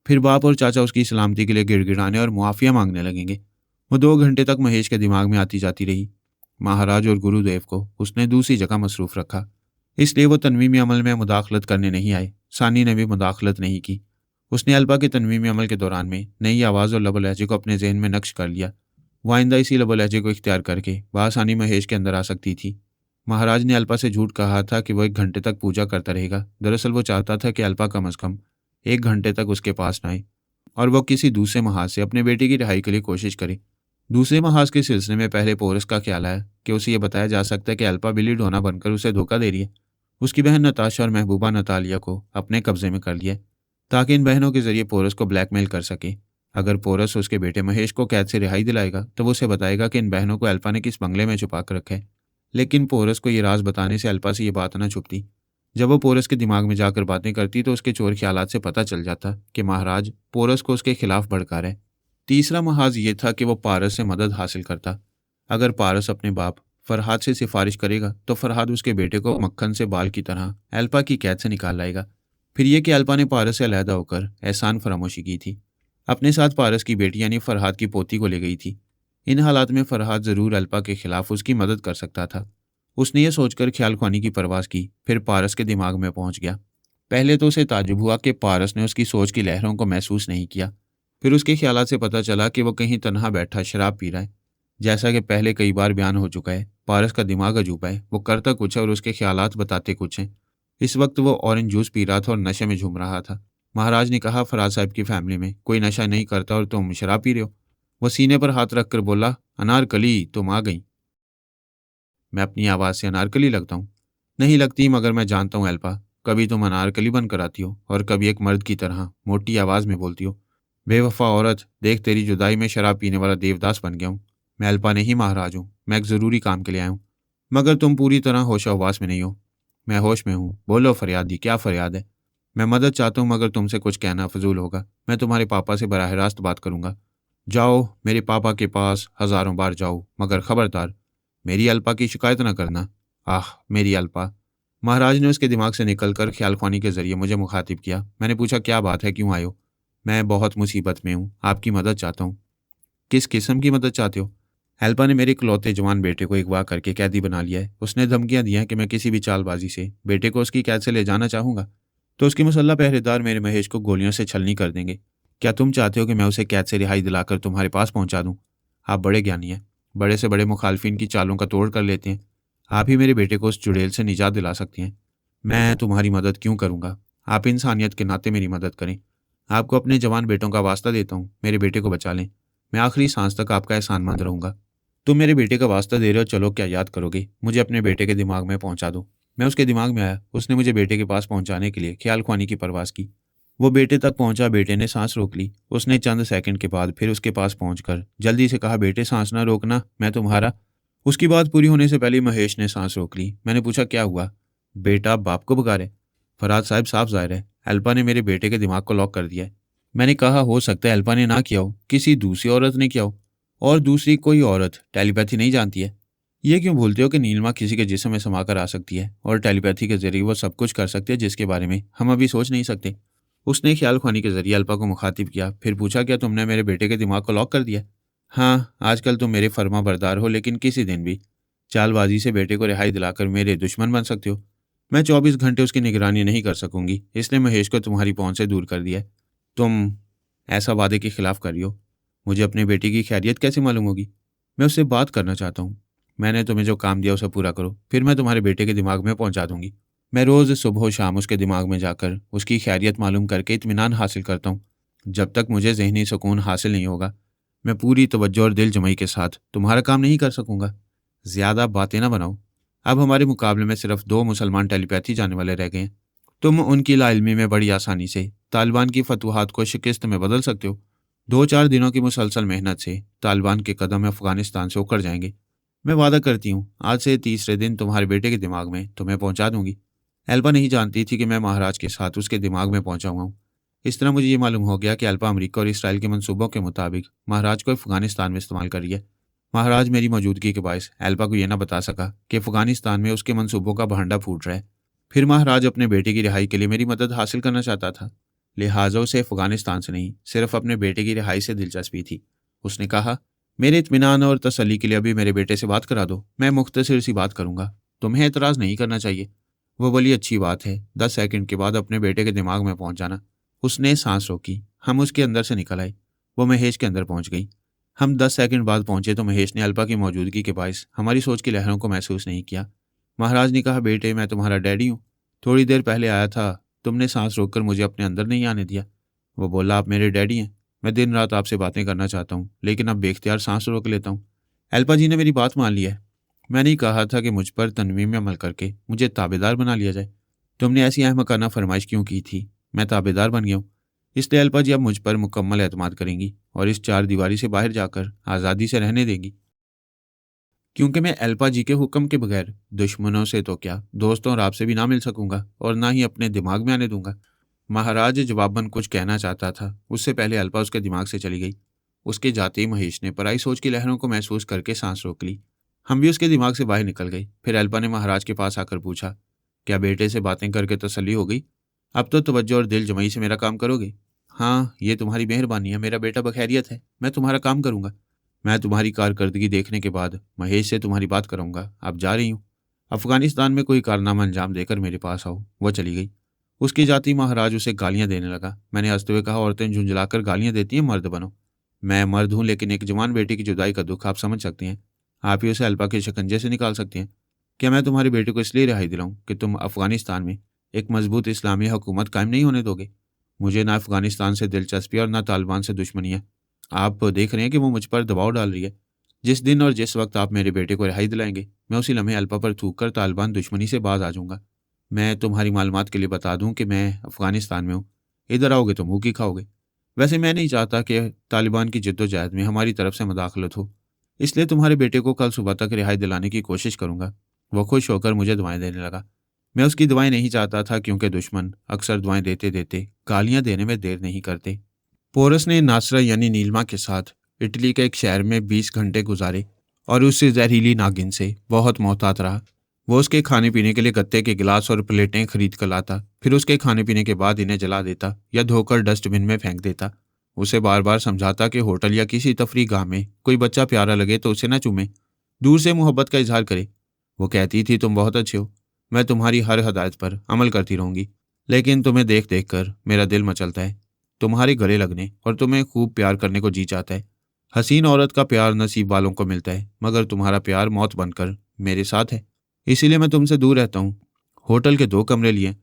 फिर बाप और चाचा उसकी सलामती के लिए गिड़गिड़ाने और मुआफ़िया मांगने लगेंगे। वो 2 घंटे तक महेश के दिमाग में आती जाती रही। महाराज और गुरुदेव को उसने दूसरी जगह मसरूफ रखा, इसलिए वो तनवीमी अमल में मुदाखलत करने नहीं आए। सानी ने भी मुदाखलत नहीं की। उसने अल्पा के तनवीमी अमल के दौरान में नई आवाज़ और लबो लहजे को अपने जहन में नक्श कर लिया। वो आइंदा इसी लबो लहजे को इख्तियार करके बआसानी महेश के अंदर आ सकती थी। महाराज ने अल्पा से झूठ कहा था कि वो 1 घंटे तक पूजा करता रहेगा। दरअसल वो चाहता था कि अल्पा कम अज़ कम 1 घंटे तक उसके पास न आए और वह किसी दूसरे महाज से अपने बेटे की रिहाई के लिए कोशिश करे। दूसरे महाज के सिलसिले में पहले पोरस का ख्याल आया कि उसे यह बताया जा सकता है कि अल्पा बिल्ली ढोना बनकर उसे धोखा दे रही है। उसकी बहन नताशा और महबूबा नतालिया को अपने कब्जे में कर लिया ताकि इन बहनों के जरिए पोरस को ब्लैकमेल कर सके। अगर पोरस उसके बेटे महेश को कैद से रिहाई दिलाएगा तो वो उसे बताएगा कि इन बहनों को अल्पा ने किस बंगले में छुपा कर रखा है। लेकिन पोरस को ये राज बताने से अल्पा से ये बात न छुपती। जब वो पोरस के दिमाग में जाकर बातें करती तो उसके चोर ख्यालात से पता चल जाता कि महाराज पोरस को उसके खिलाफ भड़का रहे। तीसरा महाज ये था कि वो पारस से मदद हासिल करता। अगर पारस अपने बाप फरहाद से सिफारिश करेगा तो फरहाद उसके बेटे को मक्खन से बाल की तरह अल्पा की कैद से निकाल लाएगा। फिर यह कि अल्पा ने पारस से अलहदा होकर एहसान फरामोशी की थी। अपने साथ पारस की बेटी यानी फरहाद की पोती को ले गई थी। इन हालात में फरहाद ज़रूर अल्पा के खिलाफ उसकी मदद कर सकता था। उसने ये सोचकर ख्याल ख्वानी की परवास की। फिर पारस के दिमाग में पहुंच गया। पहले तो उसे ताज्जुब हुआ कि पारस ने उसकी सोच की लहरों को महसूस नहीं किया। फिर उसके ख्यालात से पता चला कि वो कहीं तनहा बैठा शराब पी रहा है। जैसा कि पहले कई बार बयान हो चुका है, पारस का दिमाग अजूबा है। वो करता कुछ है और उसके ख्यालात बताते कुछ हैं। इस वक्त वो ऑरेंज जूस पी रहा था और नशे में झूम रहा था। महाराज ने कहा, फराज साहब की फैमिली में कोई नशा नहीं करता और तुम शराब पी रहे हो। वो सीने पर हाथ रखकर बोला, अनारकली तुम आ गई। मैं अपनी आवाज़ से अनारकली लगता हूँ? नहीं लगती, मगर मैं जानता हूँ अल्पा, कभी तुम अनारकली बनकर आती हो और कभी एक मर्द की तरह मोटी आवाज़ में बोलती हो। बेवफा औरत, देख तेरी जुदाई में शराब पीने वाला देवदास बन गया हूँ। मैं अल्पा नहीं महाराज हूँ। मैं एक ज़रूरी काम के लिए आया हूँ, मगर तुम पूरी तरह होशो-हवास में नहीं हो। मैं होश में हूँ। बोलो फरियादी, क्या फरियाद है? मैं मदद चाहता हूँ, मगर तुमसे कुछ कहना फजूल होगा। मैं तुम्हारे पापा से बराह रास्त बात करूँगा। जाओ मेरे पापा के पास हज़ारों बार जाओ, मगर खबरदार मेरी अल्पा की शिकायत न करना। आह मेरी अल्पा। महाराज ने उसके दिमाग से निकलकर ख्याल ख्वानी के जरिए मुझे मुखातिब किया। मैंने पूछा, क्या बात है, क्यों आए हो? मैं बहुत मुसीबत में हूँ, आपकी मदद चाहता हूँ। किस किस्म की मदद चाहते हो? हेल्पा ने मेरे इकलौते जवान बेटे को अगवा करके कैदी बना लिया है। उसने धमकियां दी हैं कि मैं किसी भी चालबाजी से बेटे को उसकी कैद से ले जाना चाहूंगा तो उसके मुसल्ला पहरेदार मेरे महेश को गोलियों से छलनी कर देंगे। क्या तुम चाहते हो कि मैं उसे कैद से रिहाई दिलाकर तुम्हारे पास पहुंचा दूं? आप बड़े ज्ञानी हैं, बड़े से बड़े मुखालफिन की चालों का तोड़ कर लेते हैं। आप ही मेरे बेटे को उस चुड़ैल से निजात दिला सकती हैं। मैं तुम्हारी मदद क्यों करूंगा? आप इंसानियत के नाते मेरी मदद करें। आपको अपने जवान बेटों का वास्ता देता हूँ, मेरे बेटे को बचा लें। मैं आखिरी सांस तक आपका एहसानमंद रहूंगा। तुम मेरे बेटे का वास्ता दे रहे हो, चलो क्या याद करोगे? मुझे अपने बेटे के दिमाग में पहुंचा दो। मैं उसके दिमाग में आया। उसने मुझे बेटे के पास पहुंचाने के लिए ख्याल ख्वानी की परवास की। वो बेटे तक पहुंचा। बेटे ने सांस रोक ली। उसने चंद सेकंड के बाद फिर उसके पास पहुंचकर जल्दी से कहा, बेटे सांस ना रोकना, मैं तुम्हारा। उसकी बात पूरी होने से पहले ही महेश ने सांस रोक ली। मैंने पूछा, क्या हुआ? बेटा बाप को पुकारे? फरहाद साहब, साफ जाहिर है अल्पा ने मेरे बेटे के दिमाग को लॉक कर दिया है। मैंने कहा, हो सकता है अल्पा ने ना किया हो, किसी दूसरी औरत ने किया हो। और दूसरी कोई औरत टेलीपैथी नहीं जानती है? ये क्यों भूलते हो कि नीलिमा किसी के जिस्म में समाकर आ सकती है और टेलीपैथी के जरिए वो सब कुछ कर सकती है जिसके बारे में हम अभी सोच नहीं सकते। उसने ख्याल ख्वानी के जरिए अल्पा को मुखातिब किया, फिर पूछा, क्या तुमने मेरे बेटे के दिमाग को लॉक कर दिया? हाँ, आजकल तुम मेरे फर्मा बरदार हो, लेकिन किसी दिन भी चालबाजी से बेटे को रिहाई दिलाकर मेरे दुश्मन बन सकते हो। मैं 24 घंटे उसकी निगरानी नहीं कर सकूंगी, इसलिए महेश को तुम्हारी पहुंच से दूर कर दिया है। तुम ऐसा वादे के खिलाफ कर रही हो। मुझे अपने बेटे की खैरियत कैसे मालूम होगी? मैं उससे बात करना चाहता हूँ। मैंने तुम्हें जो काम दिया उसे पूरा करो, फिर मैं तुम्हारे बेटे के दिमाग में पहुंचा दूंगी। मैं रोज़ सुबह शाम उसके दिमाग में जाकर उसकी खैरियत मालूम करके इत्मीनान हासिल करता हूँ। जब तक मुझे ज़हनी सुकून हासिल नहीं होगा, मैं पूरी तवज्जो और दिल जमई के साथ तुम्हारा काम नहीं कर सकूंगा। ज़्यादा बातें ना बनाओ। अब हमारे मुकाबले में सिर्फ 2 मुसलमान टेलीपैथी जाने वाले रह गए हैं। तुम उनकी लाइल्मी में बड़ी आसानी से तालिबान की फतवाहत को शिकस्त में बदल सकते हो। 2-4 दिनों की मुसलसल मेहनत से तालिबान के कदम अफगानिस्तान से उखड़ जाएंगे। मैं वादा करती हूँ, आज से तीसरे दिन तुम्हारे बेटे के दिमाग में तुम्हें पहुंचा दूंगी। एल्पा नहीं जानती थी कि मैं महाराज के साथ उसके दिमाग में पहुंचा हुआ हूँ। इस तरह मुझे ये मालूम हो गया कि अल्पा अमेरिका और इसराइल के मंसूबों के मुताबिक महाराज को अफगानिस्तान में इस्तेमाल कर रही है। महाराज मेरी मौजूदगी के बायस एल्पा को यह ना बता सका कि अफगानिस्तान में उसके मंसूबों का भांडा फूट रहा है। फिर महाराज अपने बेटे की रिहाई के लिए मेरी मदद हासिल करना चाहता था। लिहाजा उसे अफगानिस्तान से नहीं, सिर्फ अपने बेटे की रिहाई से दिलचस्पी थी। उसने कहा, मेरे इत्मीनान और तसल्ली के लिए अभी मेरे बेटे से बात करा दो। मैं मुख्तसर सी बात करूंगा, तुम्हें एतराज़ नहीं करना चाहिए। वो बोली, अच्छी बात है, 10 सेकंड के बाद अपने बेटे के दिमाग में पहुंच जाना। उसने सांस रोकी। हम उसके अंदर से निकल आए। वो महेश के अंदर पहुंच गई। हम 10 सेकंड बाद पहुंचे तो महेश ने अल्पा की मौजूदगी के बायस हमारी सोच की लहरों को महसूस नहीं किया। महाराज ने कहा, बेटे मैं तुम्हारा डैडी हूँ। थोड़ी देर पहले आया था, तुमने सांस रोककर मुझे अपने अंदर नहीं आने दिया। वो बोला, आप मेरे डैडी हैं। मैं दिन रात आपसे बातें करना चाहता हूँ, लेकिन अब बेख्तियार सांस रोक लेता हूँ। अल्पा जी ने मेरी बात मान ली है। मैंने ही कहा था कि मुझ पर तनवीम अमल करके मुझे ताबेदार बना लिया जाए। तुमने ऐसी अहमकाना फरमाइश क्यों की थी? मैं ताबेदार बन गया हूँ। इसलिए अल्पा जी अब मुझ पर मुकम्मल एतमाद करेंगी और इस 4 दीवारी से बाहर जाकर आज़ादी से रहने देंगी। क्योंकि मैं अल्पा जी के हुक्म के बगैर दुश्मनों से तो क्या, दोस्तों और आपसे भी ना मिल सकूंगा और ना ही अपने दिमाग में आने दूंगा। महाराज जवाबन कुछ कहना चाहता था, उससे पहले अल्पा उसके दिमाग से चली गई। उसके जाते ही महेश ने पराई सोच की लहरों को महसूस करके सांस रोक ली। हम भी उसके दिमाग से बाहर निकल गए। फिर अल्पा ने महाराज के पास आकर पूछा, क्या बेटे से बातें करके तसल्ली हो गई? अब तो तवज्जो और दिल जमई से मेरा काम करोगे? हाँ, ये तुम्हारी मेहरबानी है। मेरा बेटा बखैरियत है, मैं तुम्हारा काम करूंगा। मैं तुम्हारी कारकर्दगी देखने के बाद महेश से तुम्हारी बात करूंगा। अब जा रही हूँ। अफगानिस्तान में कोई कारनामा अंजाम देकर मेरे पास आओ। वो चली गई। उसकी जाति महाराज उसे गालियां देने लगा। मैंने हंसते हुए कहा, औरतें झुंझलाकर गालियां देती हैं, मर्द बनो। मैं मर्द हूं, लेकिन एक जवान बेटी की जुदाई का दुख आप समझ सकती हैं। आप ही उसे अल्पा के शिकंजे से निकाल सकती हैं। क्या मैं तुम्हारे बेटे को इसलिए रिहाई दिलाऊं कि तुम अफगानिस्तान में एक मजबूत इस्लामी हुकूमत कायम नहीं होने दोगे? मुझे ना अफगानिस्तान से दिलचस्पी और ना तालिबान से दुश्मनी है। आप देख रहे हैं कि वो मुझ पर दबाव डाल रही है। जिस दिन और जिस वक्त आप मेरे बेटे को रिहाई दिलाएंगे, मैं उसी लम्हे अल्पा पर थूक कर तालिबान दुश्मनी से बाज आ जाऊंगा। मैं तुम्हारी मालूमात के लिए बता दूं कि मैं अफगानिस्तान में हूँ। इधर आओगे तो मुंह की खाओगे। वैसे मैं नहीं चाहता कि तालिबान की जद्दोजहद में हमारी तरफ से मदाखलत हो, इसलिए तुम्हारे बेटे को कल सुबह तक रिहाई दिलाने की कोशिश करूंगा। वो खुश होकर मुझे दुआएं देने लगा। मैं उसकी दुआएं नहीं चाहता था, क्योंकि दुश्मन अक्सर दुआएं देते देते गालियां देने में देर नहीं करते। पोरस ने नासरा यानी नीलमा के साथ इटली के एक शहर में 20 घंटे गुजारे और उससे जहरीली नागिन से बहुत मोहतात रहा। वो उसके खाने पीने के लिए गत्ते के गिलास और प्लेटें खरीद कर लाता, फिर उसके खाने पीने के बाद इन्हें जला देता या धोकर डस्टबिन में फेंक देता। उसे बार बार समझाता कि होटल या किसी तफरी गाह में कोई बच्चा प्यारा लगे तो उसे न चूमे, दूर से मोहब्बत का इजहार करे। वो कहती थी, तुम बहुत अच्छे हो, मैं तुम्हारी हर हदायत पर अमल करती रहूंगी, लेकिन तुम्हें देख देख कर मेरा दिल मचलता है। तुम्हारे गले लगने और तुम्हें खूब प्यार करने को जी चाहता है। हसीन औरत का प्यार नसीब वालों को मिलता है, मगर तुम्हारा प्यार मौत बनकर मेरे साथ है। इसीलिए मैं तुमसे दूर रहता हूँ। होटल के 2 कमरे लिए,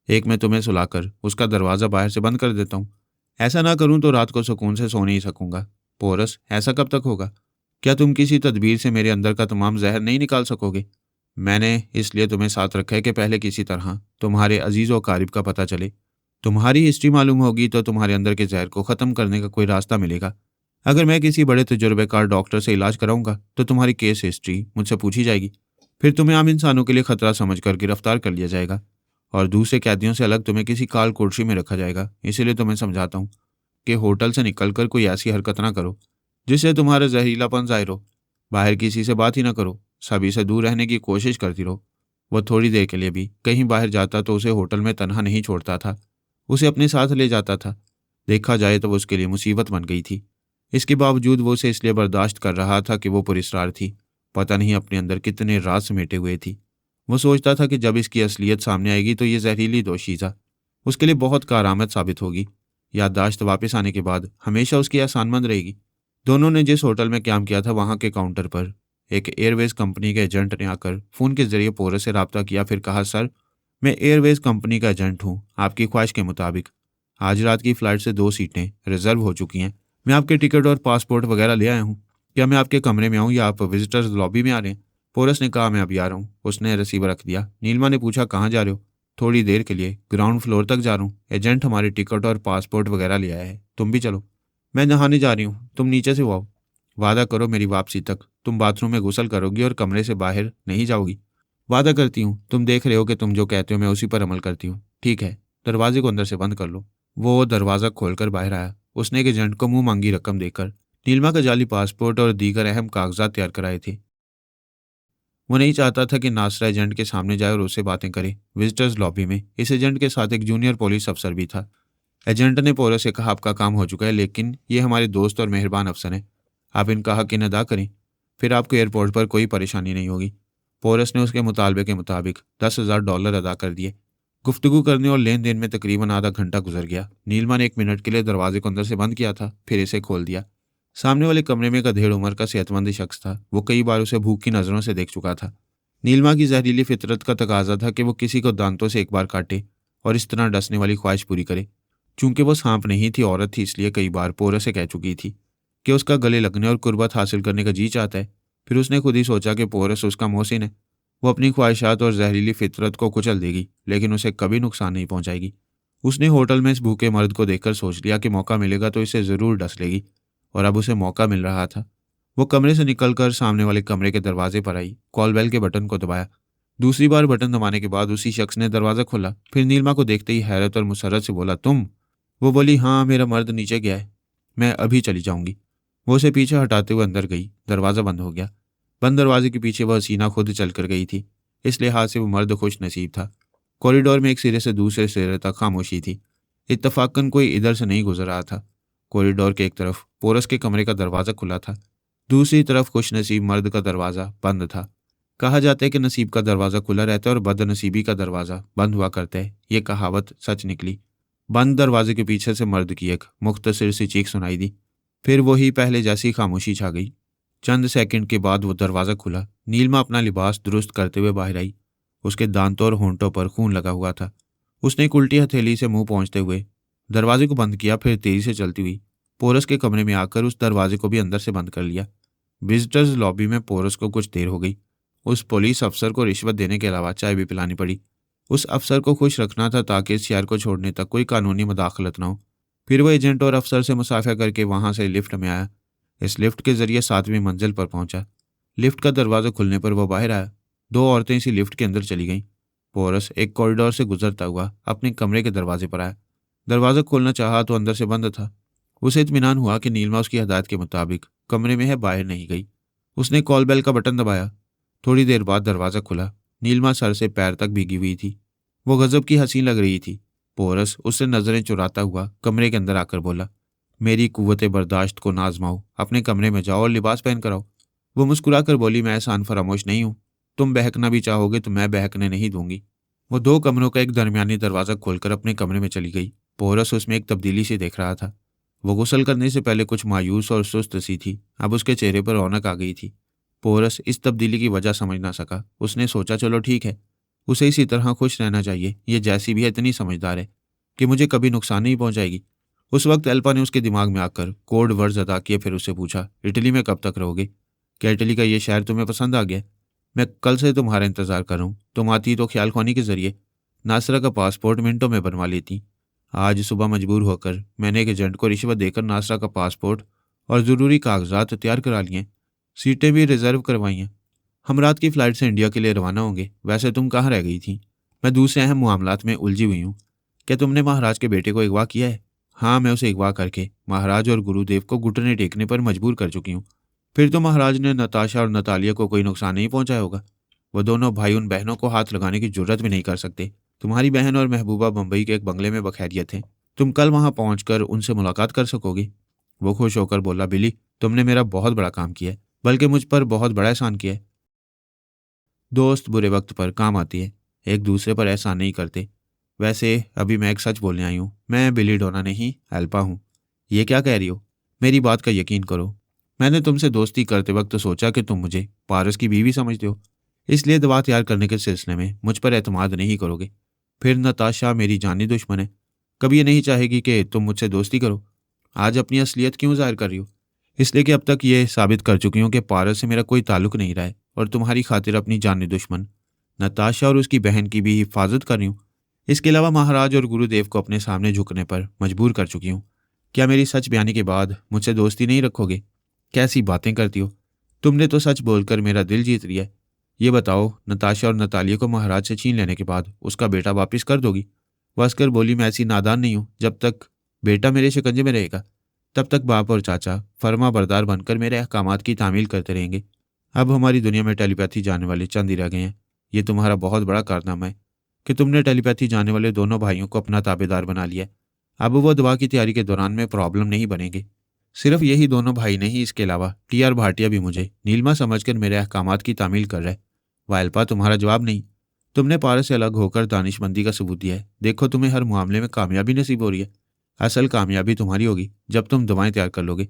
एक में तुम्हें सुलाकर उसका दरवाज़ा बाहर से बंद कर देता हूँ। ऐसा ना करूँ तो रात को सुकून से सो नहीं सकूंगा। पोरस, ऐसा कब तक होगा? क्या तुम किसी तदबीर से मेरे अंदर का तमाम जहर नहीं निकाल सकोगे? मैंने इसलिए तुम्हें साथ रखा है कि पहले किसी तरह तुम्हारे अजीज़ व कारिब का पता चले। तुम्हारी हिस्ट्री मालूम होगी तो तुम्हारे अंदर के जहर को ख़त्म करने का कोई रास्ता मिलेगा। अगर मैं किसी बड़े तजुर्बेकार डॉक्टर से इलाज कराऊंगा तो तुम्हारी केस हिस्ट्री मुझसे पूछी जाएगी। फिर तुम्हें आम इंसानों के लिए खतरा समझकर गिरफ्तार कर लिया जाएगा और दूसरे कैदियों से अलग तुम्हें किसी काल कोठरी में रखा जाएगा। इसीलिए तुम्हें समझाता हूँ कि होटल से निकलकर कोई ऐसी हरकत ना करो जिससे तुम्हारा जहरीलापन जाहिर हो। बाहर किसी से बात ही ना करो। सभी से दूर रहने की कोशिश करती रहो। वह थोड़ी देर के लिए भी कहीं बाहर जाता तो उसे होटल में तनहा नहीं छोड़ता था, उसे अपने साथ ले जाता था। देखा जाए तो वो उसके लिए मुसीबत बन गई थी। इसके बावजूद वो उसे इसलिए बर्दाश्त कर रहा था कि वो पुरस्कार थी। पता नहीं अपने अंदर कितने राज समेटे हुए थी। वो सोचता था कि जब इसकी असलियत सामने आएगी तो ये जहरीली दोशीज़ा उसके लिए बहुत कारआमद साबित होगी। याददाश्त वापस आने के बाद हमेशा उसकी आसानमंद रहेगी। दोनों ने जिस होटल में काम किया था वहां के काउंटर पर एक एयरवेज कंपनी के एजेंट ने आकर फोन के जरिए पोरस से रब्ता किया। फिर कहा, सर, मैं एयरवेज कंपनी का एजेंट हूँ। आपकी ख्वाहिश के मुताबिक आज रात की फ्लाइट से 2 सीटें रिजर्व हो चुकी हैं। मैं आपके टिकट और पासपोर्ट वगैरह ले आया हूँ। क्या मैं आपके कमरे में आऊँ या आप विजिटर्स लॉबी में आ रहे हैं? पोरस ने कहा, मैं अभी आ रहा हूँ। उसने रिसीवर रख दिया। नीलिमा ने पूछा, कहाँ जा रहे हो? थोड़ी देर के लिए ग्राउंड फ्लोर तक जा रहा हूँ। एजेंट हमारे टिकट और पासपोर्ट वगैरह ले आया है, तुम भी चलो। मैं नहाने जा रही हूँ, तुम नीचे से आओ। वादा करो मेरी वापसी तक तुम बाथरूम में गुसल करोगी और कमरे से बाहर नहीं जाओगी। वादा करती हूँ। तुम देख रहे हो कि तुम जो कहते हो मैं उसी पर अमल करती हूँ। ठीक है, दरवाजे को अंदर से बंद कर लो। वो दरवाज़ा खोलकर बाहर आया। उसने एक एजेंट को मुंह मांगी रकम देकर नीलिमा का जाली पासपोर्ट और दीगर अहम कागजात तैयार कराए थे। वो नहीं चाहता था कि नासरा एजेंट के सामने जाए और उससे बातें करे। विजिटर्स लॉबी में इस एजेंट के साथ एक जूनियर पुलिस अफसर भी था। एजेंट ने पोरस से कहा, आपका काम हो चुका है, लेकिन ये हमारे दोस्त और मेहरबान अफसर हैं, आप इनका हक इन अदा करें, फिर आपको एयरपोर्ट पर कोई परेशानी नहीं होगी। पोरस ने उसके मुतालबे के मुताबिक $10,000 अदा कर दिए। गुफ्तगू करने और लेन देन में तकरीबन आधा घंटा गुजर गया। नीलिमा ने 1 मिनट के लिए दरवाजे को अंदर से बंद किया था, फिर इसे खोल दिया। सामने वाले कमरे में एक अधेड़ उम्र का सेहतमंद शख्स था। वो कई बार उसे भूख की नजरों से देख चुका था। नीलिमा की जहरीली फितरत का तकाजा था कि वो किसी को दांतों से एक बार काटे और इस तरह डसने वाली ख्वाहिश पूरी करे। चूंकि वो सांप नहीं थी, औरत थी, इसलिए कई बार पोरस से कह चुकी थी कि उसका गले लगने और कुर्बत हासिल करने का जी चाहता है। फिर उसने खुद ही सोचा कि पोरस उसका मोहसिन है। वो अपनी ख्वाहिशात और जहरीली फितरत को कुचल देगी, लेकिन उसे कभी नुकसान नहीं पहुंचाएगी। उसने होटल में इस भूखे मर्द को देखकर सोच लिया कि मौका मिलेगा तो इसे जरूर डस लेगी, और अब उसे मौका मिल रहा था। वो कमरे से निकलकर सामने वाले कमरे के दरवाजे पर आई, कॉल बेल के बटन को दबाया। दूसरी बार बटन दबाने के बाद उसी शख्स ने दरवाजा खोला। फिर नीलिमा को देखते ही हैरत और मुसर्रत से बोला, तुम? वो बोली, हाँ, मेरा मर्द नीचे गया है, मैं अभी चली जाऊंगी। वो उसे पीछे हटाते हुए अंदर गई। दरवाज़ा बंद हो गया। बंद दरवाजे के पीछे वह हसीना खुद चल कर गई थी। इस लिहाज से वो मर्द खुश नसीब था। कॉरिडोर में एक सिरे से दूसरे सिरे तक खामोशी थी। इत्तफाकन कोई इधर से नहीं गुजर रहा था। कॉरिडोर के एक तरफ पोरस के कमरे का दरवाज़ा खुला था, दूसरी तरफ खुश नसीब मर्द का दरवाज़ा बंद था। कहा जाता है कि नसीब का दरवाज़ा खुला रहता है और बदनसीबी का दरवाज़ा बंद हुआ करता है। ये कहावत सच निकली। बंद दरवाजे के पीछे से मर्द की एक मुख्तसर सी चीख सुनाई दी। फिर वही पहले जैसी खामोशी छा गई। चंद सेकंड के बाद वो दरवाज़ा खुला। नीलिमा अपना लिबास दुरुस्त करते हुए बाहर आई। उसके दांतों और होंठों पर खून लगा हुआ था। उसने एक उल्टी हथेली से मुंह पहुंचते हुए दरवाजे को बंद किया, फिर तेजी से चलती हुई पोरस के कमरे में आकर उस दरवाजे को भी अंदर से बंद कर लिया। विजिटर्स लॉबी में पोरस को कुछ देर हो गई। उस पुलिस अफसर को रिश्वत देने के अलावा चाय भी पिलानी पड़ी। उस अफसर को खुश रखना था ताकि इस शहर को छोड़ने तक कोई कानूनी मदाखलत न हो। फिर वह एजेंट और अफसर से मुसाफा करके वहां से लिफ्ट में आया। इस लिफ्ट के जरिए 7वीं मंजिल पर पहुंचा। लिफ्ट का दरवाजा खुलने पर वह बाहर आया। 2 औरतें इसी लिफ्ट के अंदर चली गईं। पोरस एक कॉरिडोर से गुजरता हुआ अपने कमरे के दरवाजे पर आया। दरवाजा खोलना चाहा तो अंदर से बंद था। उसे इत्मीनान हुआ कि नीलिमा उसकी हदायत के मुताबिक कमरे में है, बाहर नहीं गई। उसने कॉल बेल का बटन दबाया। थोड़ी देर बाद दरवाज़ा खुला। नीलिमा सर से पैर तक भीगी हुई थी। वो गजब की हसीन लग रही थी। पोरस उससे नजरें चुराता हुआ कमरे के अंदर आकर बोला, मेरी कुव्वत बर्दाश्त को ना आजमाओ, अपने कमरे में जाओ और लिबास पहन कर आओ। वो मुस्कुरा कर बोली, मैं एहसान फरामोश नहीं हूँ, तुम बहकना भी चाहोगे तो मैं बहकने नहीं दूंगी। वो 2 कमरों का एक दरमियानी दरवाज़ा खोलकर अपने कमरे में चली गई। पोरस उसमें एक तब्दीली से देख रहा था। वो गुस्ल करने से पहले कुछ मायूस और सुस्त सी थी, अब उसके चेहरे पर रौनक आ गई थी। पोरस इस तब्दीली की वजह समझ ना सका। उसने सोचा, चलो ठीक है, उसे इसी तरह खुश रहना चाहिए। ये जैसी भी है इतनी समझदार है कि मुझे कभी नुकसान नहीं पहुंचाएगी। उस वक्त एल्पा ने उसके दिमाग में आकर कोड वर्ड्स अदा किए। फिर उससे पूछा, इटली में कब तक रहोगे? क्या इटली का ये शहर तुम्हें पसंद आ गया? मैं कल से तुम्हारा इंतजार कर रहा हूँ। तुम आती तो ख्याल ख्वानी के जरिए नासरा का पासपोर्ट मिनटों में बनवा लेती। आज सुबह मजबूर होकर मैंने एक एजेंट को रिश्वत देकर नासरा का पासपोर्ट और ज़रूरी कागजात तैयार करा लिए। सीटें भी रिजर्व करवाई हैं। हम रात की फ़्लाइट से इंडिया के लिए रवाना होंगे। वैसे तुम कहाँ रह गई थी? मैं दूसरे अहम मामलात में उलझी हुई हूँ। क्या तुमने महाराज के बेटे को अगवा किया है? हाँ, मैं उसे अगवा करके महाराज और गुरुदेव को घुटने टेकने पर मजबूर कर चुकी हूँ। फिर तो महाराज ने नताशा और नतालिया को कोई नुकसान नहीं पहुंचाया होगा। वो दोनों भाई उन बहनों को हाथ लगाने की जुर्रत भी नहीं कर सकते। तुम्हारी बहन और महबूबा मुंबई के एक बंगले में बखैरियत थे। तुम कल वहां पहुंचकर उनसे मुलाकात कर सकोगी। वो खुश होकर बोला, बिली, तुमने मेरा बहुत बड़ा काम किया है, बल्कि मुझ पर बहुत बड़ा एहसान किया है। दोस्त बुरे वक्त पर काम आती है, एक दूसरे पर एहसान नहीं करते। वैसे अभी मैं एक सच बोलने आई हूँ, मैं बिली डोना नहीं, एल्पा हूँ। ये क्या कह रही हो? मेरी बात का यकीन करो। मैंने तुमसे दोस्ती करते वक्त सोचा कि तुम मुझे पारस की बीवी समझते हो, इसलिए दवा तैयार करने के सिलसिले में मुझ पर एतमाद नहीं करोगे। फिर नताशा मेरी जानी दुश्मन है, कभी ये नहीं चाहेगी कि तुम मुझसे दोस्ती करो। आज अपनी असलियत क्यों जाहिर कर रही हो? इसलिए कि अब तक ये साबित कर चुकी हूँ कि पारस से मेरा कोई ताल्लुक नहीं रहा है और तुम्हारी खातिर अपनी जानी दुश्मन नताशा और उसकी बहन की भी हिफाजत कर रही हूँ। इसके अलावा महाराज और गुरुदेव को अपने सामने झुकने पर मजबूर कर चुकी हूँ। क्या मेरी सच बयानी के बाद मुझसे दोस्ती नहीं रखोगे? कैसी बातें करती हो? तुमने तो सच बोलकर मेरा दिल जीत लिया है। ये बताओ, नताशा और नतालिया को महाराज से छीन लेने के बाद उसका बेटा वापस कर दोगी? वस्कर बोली, मैं ऐसी नादान नहीं हूं। जब तक बेटा मेरे शिकंजे में रहेगा तब तक बाप और चाचा फर्मा बरदार बनकर मेरे अहकामात की तामील करते रहेंगे। अब हमारी दुनिया में टेलीपैथी जाने वाले चंद ही रह गए हैं। ये तुम्हारा बहुत बड़ा कारनामा है कि तुमने टेलीपैथी जाने वाले दोनों भाइयों को अपना ताबेदार बना लिया। अब वो दवा की तैयारी के दौरान में प्रॉब्लम नहीं बनेगी। सिर्फ यही दोनों भाई नहीं, इसके अलावा टी.आर. भाटिया भी मुझे नीलमा समझकर मेरे अहकामात की तामील कर रहा है। वायल्पा, तुम्हारा जवाब नहीं। तुमने पारस से अलग होकर दानिशमंदी का सबूत दिया है। देखो, तुम्हें हर मामले में कामयाबी नसीब हो रही है। असल कामयाबी तुम्हारी होगी जब तुम दवाएं तैयार कर लोगे।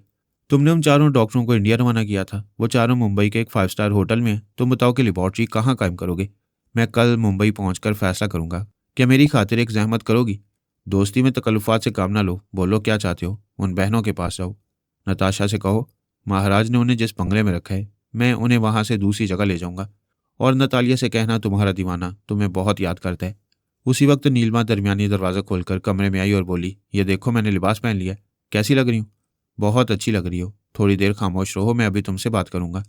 तुमने उन चारों डॉक्टरों को इंडिया रवाना किया था। वो चारों मुंबई के एक 5 स्टार होटल में हैं। तुम बताओ कि लेबॉर्ट्री कहाँ कायम करोगे? मैं कल मुंबई पहुंचकर फैसला करूंगा। क्या मेरी खातिर एक जहमत करोगी? दोस्ती में तकल्लुफात से काम ना लो। बोलो क्या चाहते हो? उन बहनों के पास जाओ। नताशा से कहो महाराज ने उन्हें जिस बंगले में रखा है मैं उन्हें वहां से दूसरी जगह ले जाऊंगा। और नतालिया से कहना तुम्हारा दीवाना तुम्हें बहुत याद करता है। उसी वक्त नीलमा दरमियानी दरवाज़ा खोलकर कमरे में आई और बोली, ये देखो, मैंने लिबास पहन लिया। कैसी लग रही हूँ? बहुत अच्छी लग रही हो। थोड़ी देर खामोश रहो, मैं अभी तुमसे बात करूंगा।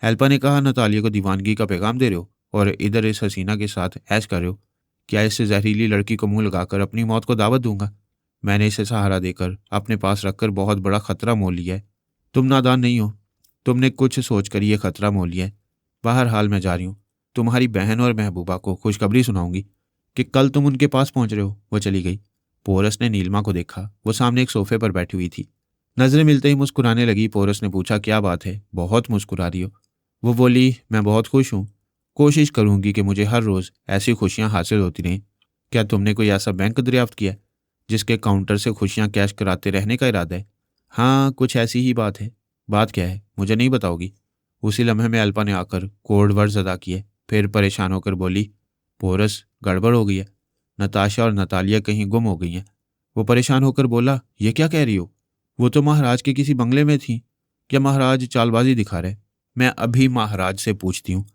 हेल्पा ने कहा, नतालिया को दीवानगी का पैगाम दे रहे हो और इधर इस हसीना के साथ ऐश कर रहे हो? क्या इस जहरीली लड़की को मुंह लगाकर अपनी मौत को दावत दूंगा? मैंने इसे सहारा देकर अपने पास रखकर बहुत बड़ा खतरा मोल लिया है। तुम नादान नहीं हो। तुमने कुछ सोचकर ये खतरा मोल लिया है। बाहर हाल मैं जा रही हूँ। तुम्हारी बहन और महबूबा को खुशखबरी सुनाऊंगी कि कल तुम उनके पास पहुंच रहे हो। वो चली गई। पोरस ने नीलमा को देखा। वो सामने एक सोफे पर बैठी हुई थी। नजरें मिलते ही मुस्कुराने लगी। पोरस ने पूछा, क्या बात है, बहुत मुस्कुरा रही हो? वो बोली, मैं बहुत खुश हूँ। कोशिश करूंगी कि मुझे हर रोज ऐसी खुशियां हासिल होती रहें। क्या तुमने कोई ऐसा बैंक दरियाफ्त किया है जिसके काउंटर से खुशियां कैश कराते रहने का इरादा है? हाँ, कुछ ऐसी ही बात है। बात क्या है, मुझे नहीं बताओगी? उसी लम्हे में अल्पा ने आकर कोड वर्ड्स अदा किए। फिर परेशान होकर बोली, पोरस, गड़बड़ हो गई है। नताशा और नतालिया कहीं गुम हो गई हैं। वो परेशान होकर बोला, ये क्या कह रही हो? वो तो महाराज के किसी बंगले में थी। क्या महाराज चालबाजी दिखा रहे? मैं अभी महाराज से पूछती हूँ।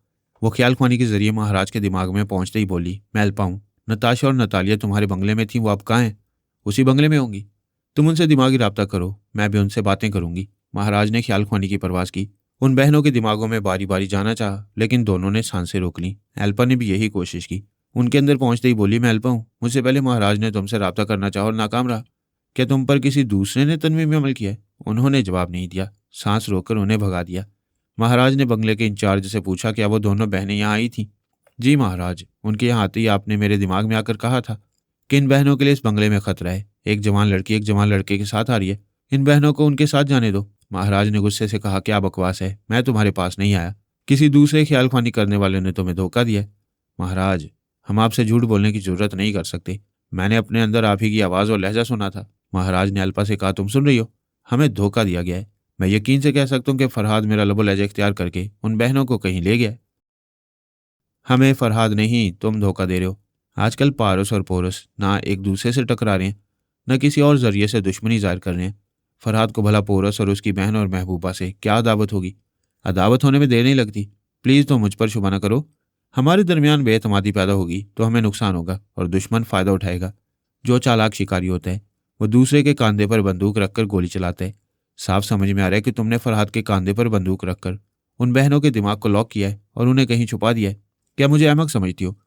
वो ख्याल खुआनी के जरिए महाराज के दिमाग में पहुंचते ही बोली, मैं अल्पा हूँ। नताशा और नतालिया तुम्हारे बंगले में थी, वो अब कहाँ हैं? उसी बंगले में होंगी। तुम उनसे दिमागी राब्ता करो, मैं भी उनसे बातें करूंगी। महाराज ने ख्याल खुआनी की परवाज की। उन बहनों के दिमागों में बारी बारी जाना चाहा, लेकिन दोनों ने सांसें रोक ली। एल्पा ने भी यही कोशिश की। उनके अंदर पहुंचते ही बोली, मैं एल्पा हूँ। मुझसे पहले महाराज ने तुमसे राब्ता करना चाहा और नाकाम रहा। क्या तुम पर किसी दूसरे ने तन्वीर में अमल किया है? उन्होंने जवाब नहीं दिया। सांस रोककर उन्हें भगा दिया। महाराज ने बंगले के इंचार्ज से पूछा, क्या वो दोनों बहनें यहाँ आई थीं? जी महाराज, उनके यहाँ आते ही आपने मेरे दिमाग में आकर कहा था कि इन बहनों के लिए इस बंगले में खतरा है। एक जवान लड़की एक जवान लड़के के साथ आ रही है। इन बहनों को उनके साथ जाने दो। महाराज ने गुस्से से कहा, क्या बकवास है, मैं तुम्हारे पास नहीं आया। किसी दूसरे ख्याल खानी करने वाले ने तुम्हें धोखा दिया। महाराज, हम आपसे झूठ बोलने की जरूरत नहीं कर सकते। मैंने अपने अंदर आप ही की आवाज़ और लहजा सुना था। महाराज ने अल्पा से कहा, तुम सुन रही हो? हमें धोखा दिया गया है। मैं यकीन से कह सकता हूँ कि फरहाद मेरा लबो लहजा इख्तियार करके उन बहनों को कहीं ले गया। हमें फरहाद नहीं, तुम धोखा दे रहे हो। आजकल पारस और पोरस ना एक दूसरे से टकरा रहे हैं, न किसी और जरिए से दुश्मनी जाहिर कर रहे हैं। फरहाद को भला पोरस और उसकी बहन और महबूबा से क्या अदावत होगी? अदावत होने में देर नहीं लगती। प्लीज़ तुम मुझ पर शुबा न करो। हमारे दरमियान बेएतमादी पैदा होगी तो हमें नुकसान होगा और दुश्मन फ़ायदा उठाएगा। जो चालाक शिकारी होता है वो दूसरे के कंधे पर बंदूक रखकर गोली चलाता है। साफ समझ में आ रहा है कि तुमने फरहाद के कंधे पर बंदूक रखकर उन बहनों के दिमाग को लॉक किया है और उन्हें कहीं छुपा दिया है। क्या मुझे अहमक समझती हो?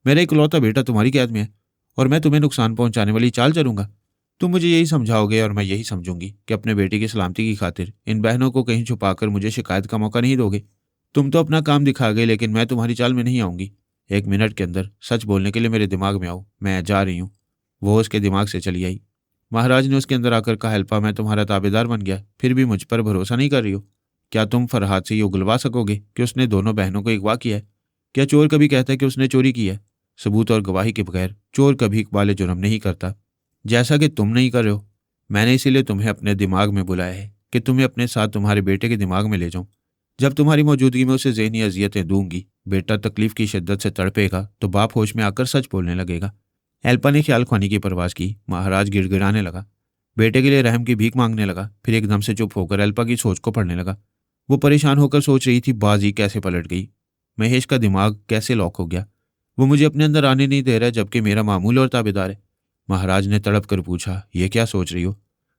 मेरा इकलौता बेटा तुम्हारी कैद में है और मैं तुम्हें नुकसान पहुंचाने वाली चाल चलूंगा? तुम मुझे यही समझाओगे और मैं यही समझूंगी कि अपने बेटे की सलामती की खातिर इन बहनों को कहीं छुपाकर मुझे शिकायत का मौका नहीं दोगे। तुम तो अपना काम दिखा गए, लेकिन मैं तुम्हारी चाल में नहीं आऊंगी। 1 मिनट के अंदर सच बोलने के लिए मेरे दिमाग में आओ, मैं जा रही हूँ। वो उसके दिमाग से चली आई। महाराज ने उसके अंदर आकर कहा, अल्पा मैं तुम्हारा ताबेदार बन गया, फिर भी मुझ पर भरोसा नहीं कर रही हो। क्या तुम फरहाद से ये उगलवा सकोगे कि उसने दोनों बहनों को अगवा किया है? क्या चोर कभी कहता है कि उसने चोरी की है? सबूत और गवाही के बगैर चोर कभी इकबाल जुर्म नहीं करता, जैसा कि तुम नहीं कर रहे हो। मैंने इसीलिए तुम्हें अपने दिमाग में बुलाया है कि तुम्हें अपने साथ तुम्हारे बेटे के दिमाग में ले जाऊं। जब तुम्हारी मौजूदगी में उसे ज़हनी अजियतें दूंगी, बेटा तकलीफ की शिद्दत से तड़पेगा तो बाप होश में आकर सच बोलने लगेगा। एल्पा ने ख्याल खानी की परवाज की। महाराज गिड़गिड़ाने लगा, बेटे के लिए रहम की भीख मांगने लगा। फिर एकदम से चुप होकर एल्पा की सोच को पढ़ने लगा। वो परेशान होकर सोच रही थी, बाजी कैसे पलट गई, महेश का दिमाग कैसे लॉक हो गया। वो मुझे अपने अंदर आने नहीं दे रहा, जबकि मेरा मामूल और ताबेदार है। महाराज ने तड़प कर पूछा, ये क्या सोच रही हो?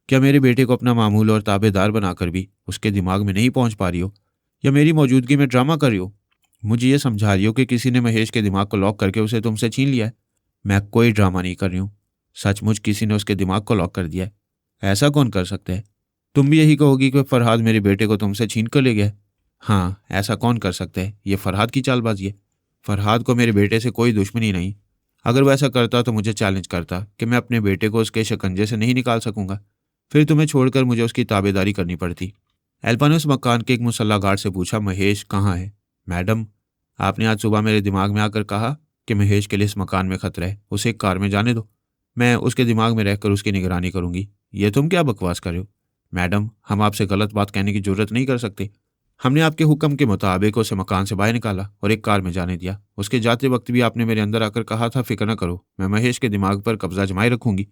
क्या मेरे बेटे को अपना मामूल और ताबेदार बनाकर भी उसके दिमाग में नहीं पहुंच पा रही हो, या मेरी मौजूदगी में ड्रामा कर रही हो? मुझे ये समझा रही हो कि किसी ने महेश के दिमाग को लॉक करके उसे तुमसे छीन लिया है? मैं कोई ड्रामा नहीं कर रही हूँ। सचमुच किसी ने उसके दिमाग को लॉक कर दिया है। ऐसा कौन कर सकता है? तुम भी यही कहोगी कि फरहाद मेरे बेटे को तुमसे छीन कर ले गया है? हाँ, ऐसा कौन कर सकता है? ये फरहाद की चालबाजी है। फरहाद को मेरे बेटे से कोई दुश्मनी नहीं। अगर वो ऐसा करता तो मुझे चैलेंज करता कि मैं अपने बेटे को उसके शिकंजे से नहीं निकाल सकूंगा। फिर तुम्हें छोड़कर मुझे उसकी ताबेदारी करनी पड़ती। एल्पा ने उस मकान के एक मुसल्ला गार्ड से पूछा, महेश कहाँ है? मैडम, आपने आज सुबह मेरे दिमाग में आकर कहा कि महेश के लिए इस मकान में खतरा है, उसे एक कार में जाने दो। मैं उसके दिमाग में रहकर उसकी निगरानी करूंगी। ये तुम क्या बकवास कर रहे हो? मैडम, हम आपसे गलत बात कहने की जरूरत नहीं कर सकते। हमने आपके हुक्म के मुताबिक उसे मकान से बाहर निकाला और एक कार में जाने दिया। उसके जाते वक्त भी आपने मेरे अंदर आकर कहा था, फिक्र न करो, मैं महेश के दिमाग पर कब्जा जमाए रखूंगी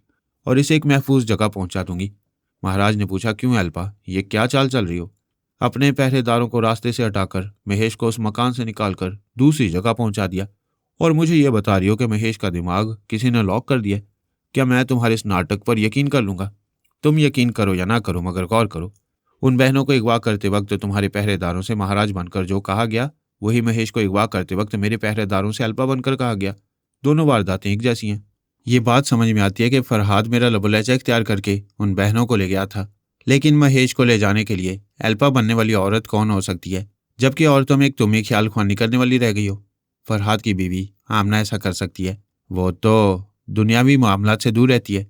और इसे एक महफूज जगह पहुंचा दूंगी। महाराज ने पूछा, क्यों एल्पा, ये क्या चाल चल रही हो? अपने पहरेदारों को रास्ते से हटाकर महेश को उस मकान से निकालकर दूसरी जगह पहुंचा दिया, और मुझे ये बता रही हो कि महेश का दिमाग किसी ने लॉक कर दिया। क्या मैं तुम्हारे इस नाटक पर यकीन कर लूंगा? तुम यकीन करो या ना करो, मगर गौर करो, उन बहनों को अगवा करते वक्त तुम्हारे पहरेदारों से महाराज बनकर जो कहा गया, वही महेश को अगवा करते वक्त मेरे पहरेदारों से अल्पा बनकर कहा गया। दोनों वारदातें एक जैसी हैं। ये बात समझ में आती है कि फरहाद मेरा लबोलहजा इख्तियार करके उन बहनों को ले गया था, लेकिन महेश को ले जाने के लिए अल्पा बनने वाली औरत कौन हो सकती है, जबकि औरतों में एक तुम ही ख्याल ख्वानी करने वाली रह गई हो। फरहाद की बीवी आमना ऐसा कर सकती है? वो तो दुनियावी मामलात से दूर रहती है।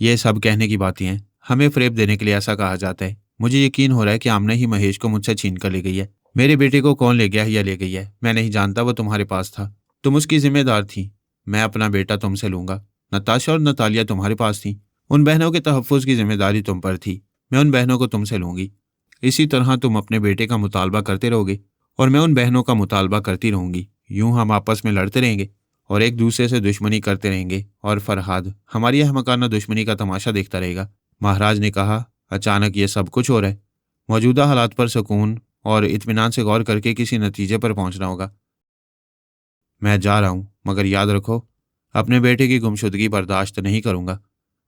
ये सब कहने की बातें हैं, हमें फरेब देने के लिए ऐसा कहा जाता है। मुझे यकीन हो रहा है कि आमना ही महेश को मुझसे छीन कर ले गई है। मेरे बेटे को कौन ले गया है या ले गई है, मैं नहीं जानता। वो तुम्हारे पास था, तुम उसकी जिम्मेदार थी। मैं अपना बेटा तुमसे लूंगा। नताशा और नतालिया तुम्हारे पास थी, उन बहनों के तहफ़्फ़ुज़ की जिम्मेदारी तुम पर थी। मैं उन बहनों को तुमसे लूंगी। इसी तरह तुम अपने बेटे का मुतालबा करते रहोगे और मैं उन बहनों का मुतालबा करती रहूंगी। यूं हम आपस में लड़ते रहेंगे और एक दूसरे से दुश्मनी करते रहेंगे, और फरहाद हमारी अहमकाना दुश्मनी का तमाशा देखता रहेगा। महाराज ने कहा, अचानक ये सब कुछ हो रहा है। मौजूदा हालात पर सुकून और इत्मीनान से गौर करके किसी नतीजे पर पहुंचना होगा। मैं जा रहा हूं, मगर याद रखो, अपने बेटे की गुमशुदगी बर्दाश्त नहीं करूंगा।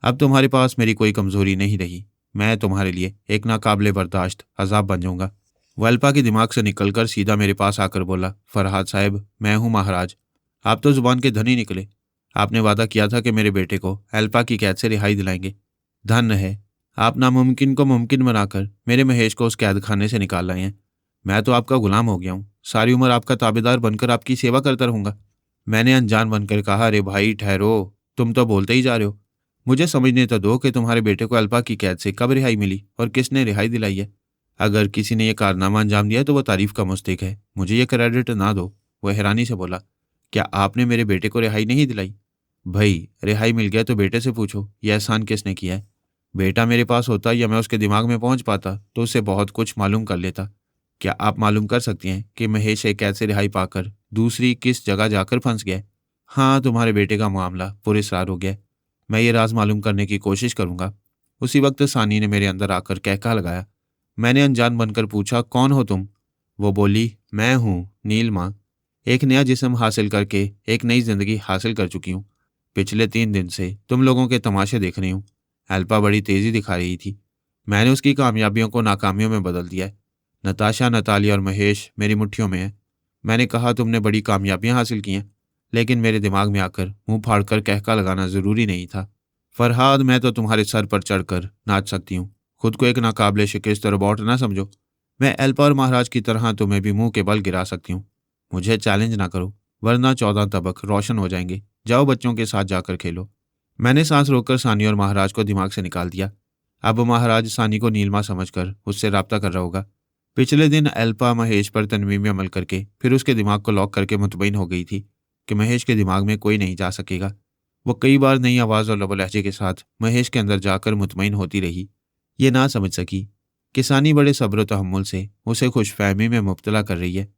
अब तुम्हारे पास मेरी कोई कमजोरी नहीं रही। मैं तुम्हारे लिए एक नाकाबिले बर्दाश्त अजाब बन जाऊंगा। वल्पा के दिमाग से निकलकर सीधा मेरे पास आकर बोला, फरहाद साहब, मैं हूं महाराज। आप तो जुबान के धनी निकले। आपने वादा किया था कि मेरे बेटे को अल्पा की कैद से रिहाई दिलाएंगे। धन्य है, आप नामुमकिन को मुमकिन बनाकर मेरे महेश को उस कैद खाने से निकाल लाए हैं। मैं तो आपका गुलाम हो गया हूँ। सारी उम्र आपका ताबेदार बनकर आपकी सेवा करता रहूंगा। मैंने अनजान बनकर कहा, अरे भाई ठहरो, तुम तो बोलते ही जा रहे हो। मुझे समझने तो दो कि तुम्हारे बेटे को अल्पा की कैद से कब रिहाई मिली और किसने रिहाई दिलाई है। अगर किसी ने यह कारनामा अंजाम दिया तो वह तारीफ का मुस्तहिक है, मुझे यह क्रेडिट ना दो। वह हैरानी से बोला, क्या आपने मेरे बेटे को रिहाई नहीं दिलाई? भाई, रिहाई मिल गया तो बेटे से पूछो, यह एहसान किसने किया है। बेटा मेरे पास होता या मैं उसके दिमाग में पहुंच पाता तो उससे बहुत कुछ मालूम कर लेता। क्या आप मालूम कर सकती हैं कि महेश एक कैद से रिहाई पाकर दूसरी किस जगह जाकर फंस गया है? हाँ, तुम्हारे बेटे का मामला पुरस्रार हो गया। मैं ये राज मालूम करने की कोशिश करूंगा। उसी वक्त सानी ने मेरे अंदर आकर कहका लगाया। मैंने अनजान बनकर पूछा, कौन हो तुम? वो बोली, मैं हूँ नीलमा। एक नया जिस्म हासिल करके एक नई जिंदगी हासिल कर चुकी हूँ। पिछले 3 दिन से तुम लोगों के तमाशे देख रही हूँ। अल्पा बड़ी तेजी दिखा रही थी। मैंने उसकी कामयाबियों को नाकामियों में बदल दिया है। नताशा, नतालिया और महेश मेरी मुट्ठियों में है। मैंने कहा, तुमने बड़ी कामयाबियां हासिल की हैं, लेकिन मेरे दिमाग में आकर मुंह फाड़कर कहका लगाना जरूरी नहीं था। फरहाद, मैं तो तुम्हारे सर पर चढ़कर नाच सकती हूँ। खुद को एक नाकाबिले शिकस्त रोबोट ना समझो। मैं एल्पा और महाराज की तरह तुम्हें भी मुंह के बल गिरा सकती हूँ। मुझे चैलेंज ना करो, वरना 14 तबक रोशन हो जाएंगे। जाओ बच्चों के साथ जाकर खेलो। मैंने सांस रोककर सानी और महाराज को दिमाग से निकाल दिया। अब महाराज सानी को नीलमा समझकर उससे राब्ता कर रहा होगा। पिछले दिन एल्पा महेश पर तनवीं में अमल करके फिर उसके दिमाग को लॉक करके मुतमईन हो गई थी कि महेश के दिमाग में कोई नहीं जा सकेगा। वो कई बार नई आवाज़ और लबो लहजे के साथ महेश के अंदर जाकर मुतमईन होती रही। ये ना समझ सकी कि सानी बड़े सब्र तहम्मुल से उसे खुशफहमी में मुब्तला कर रही है।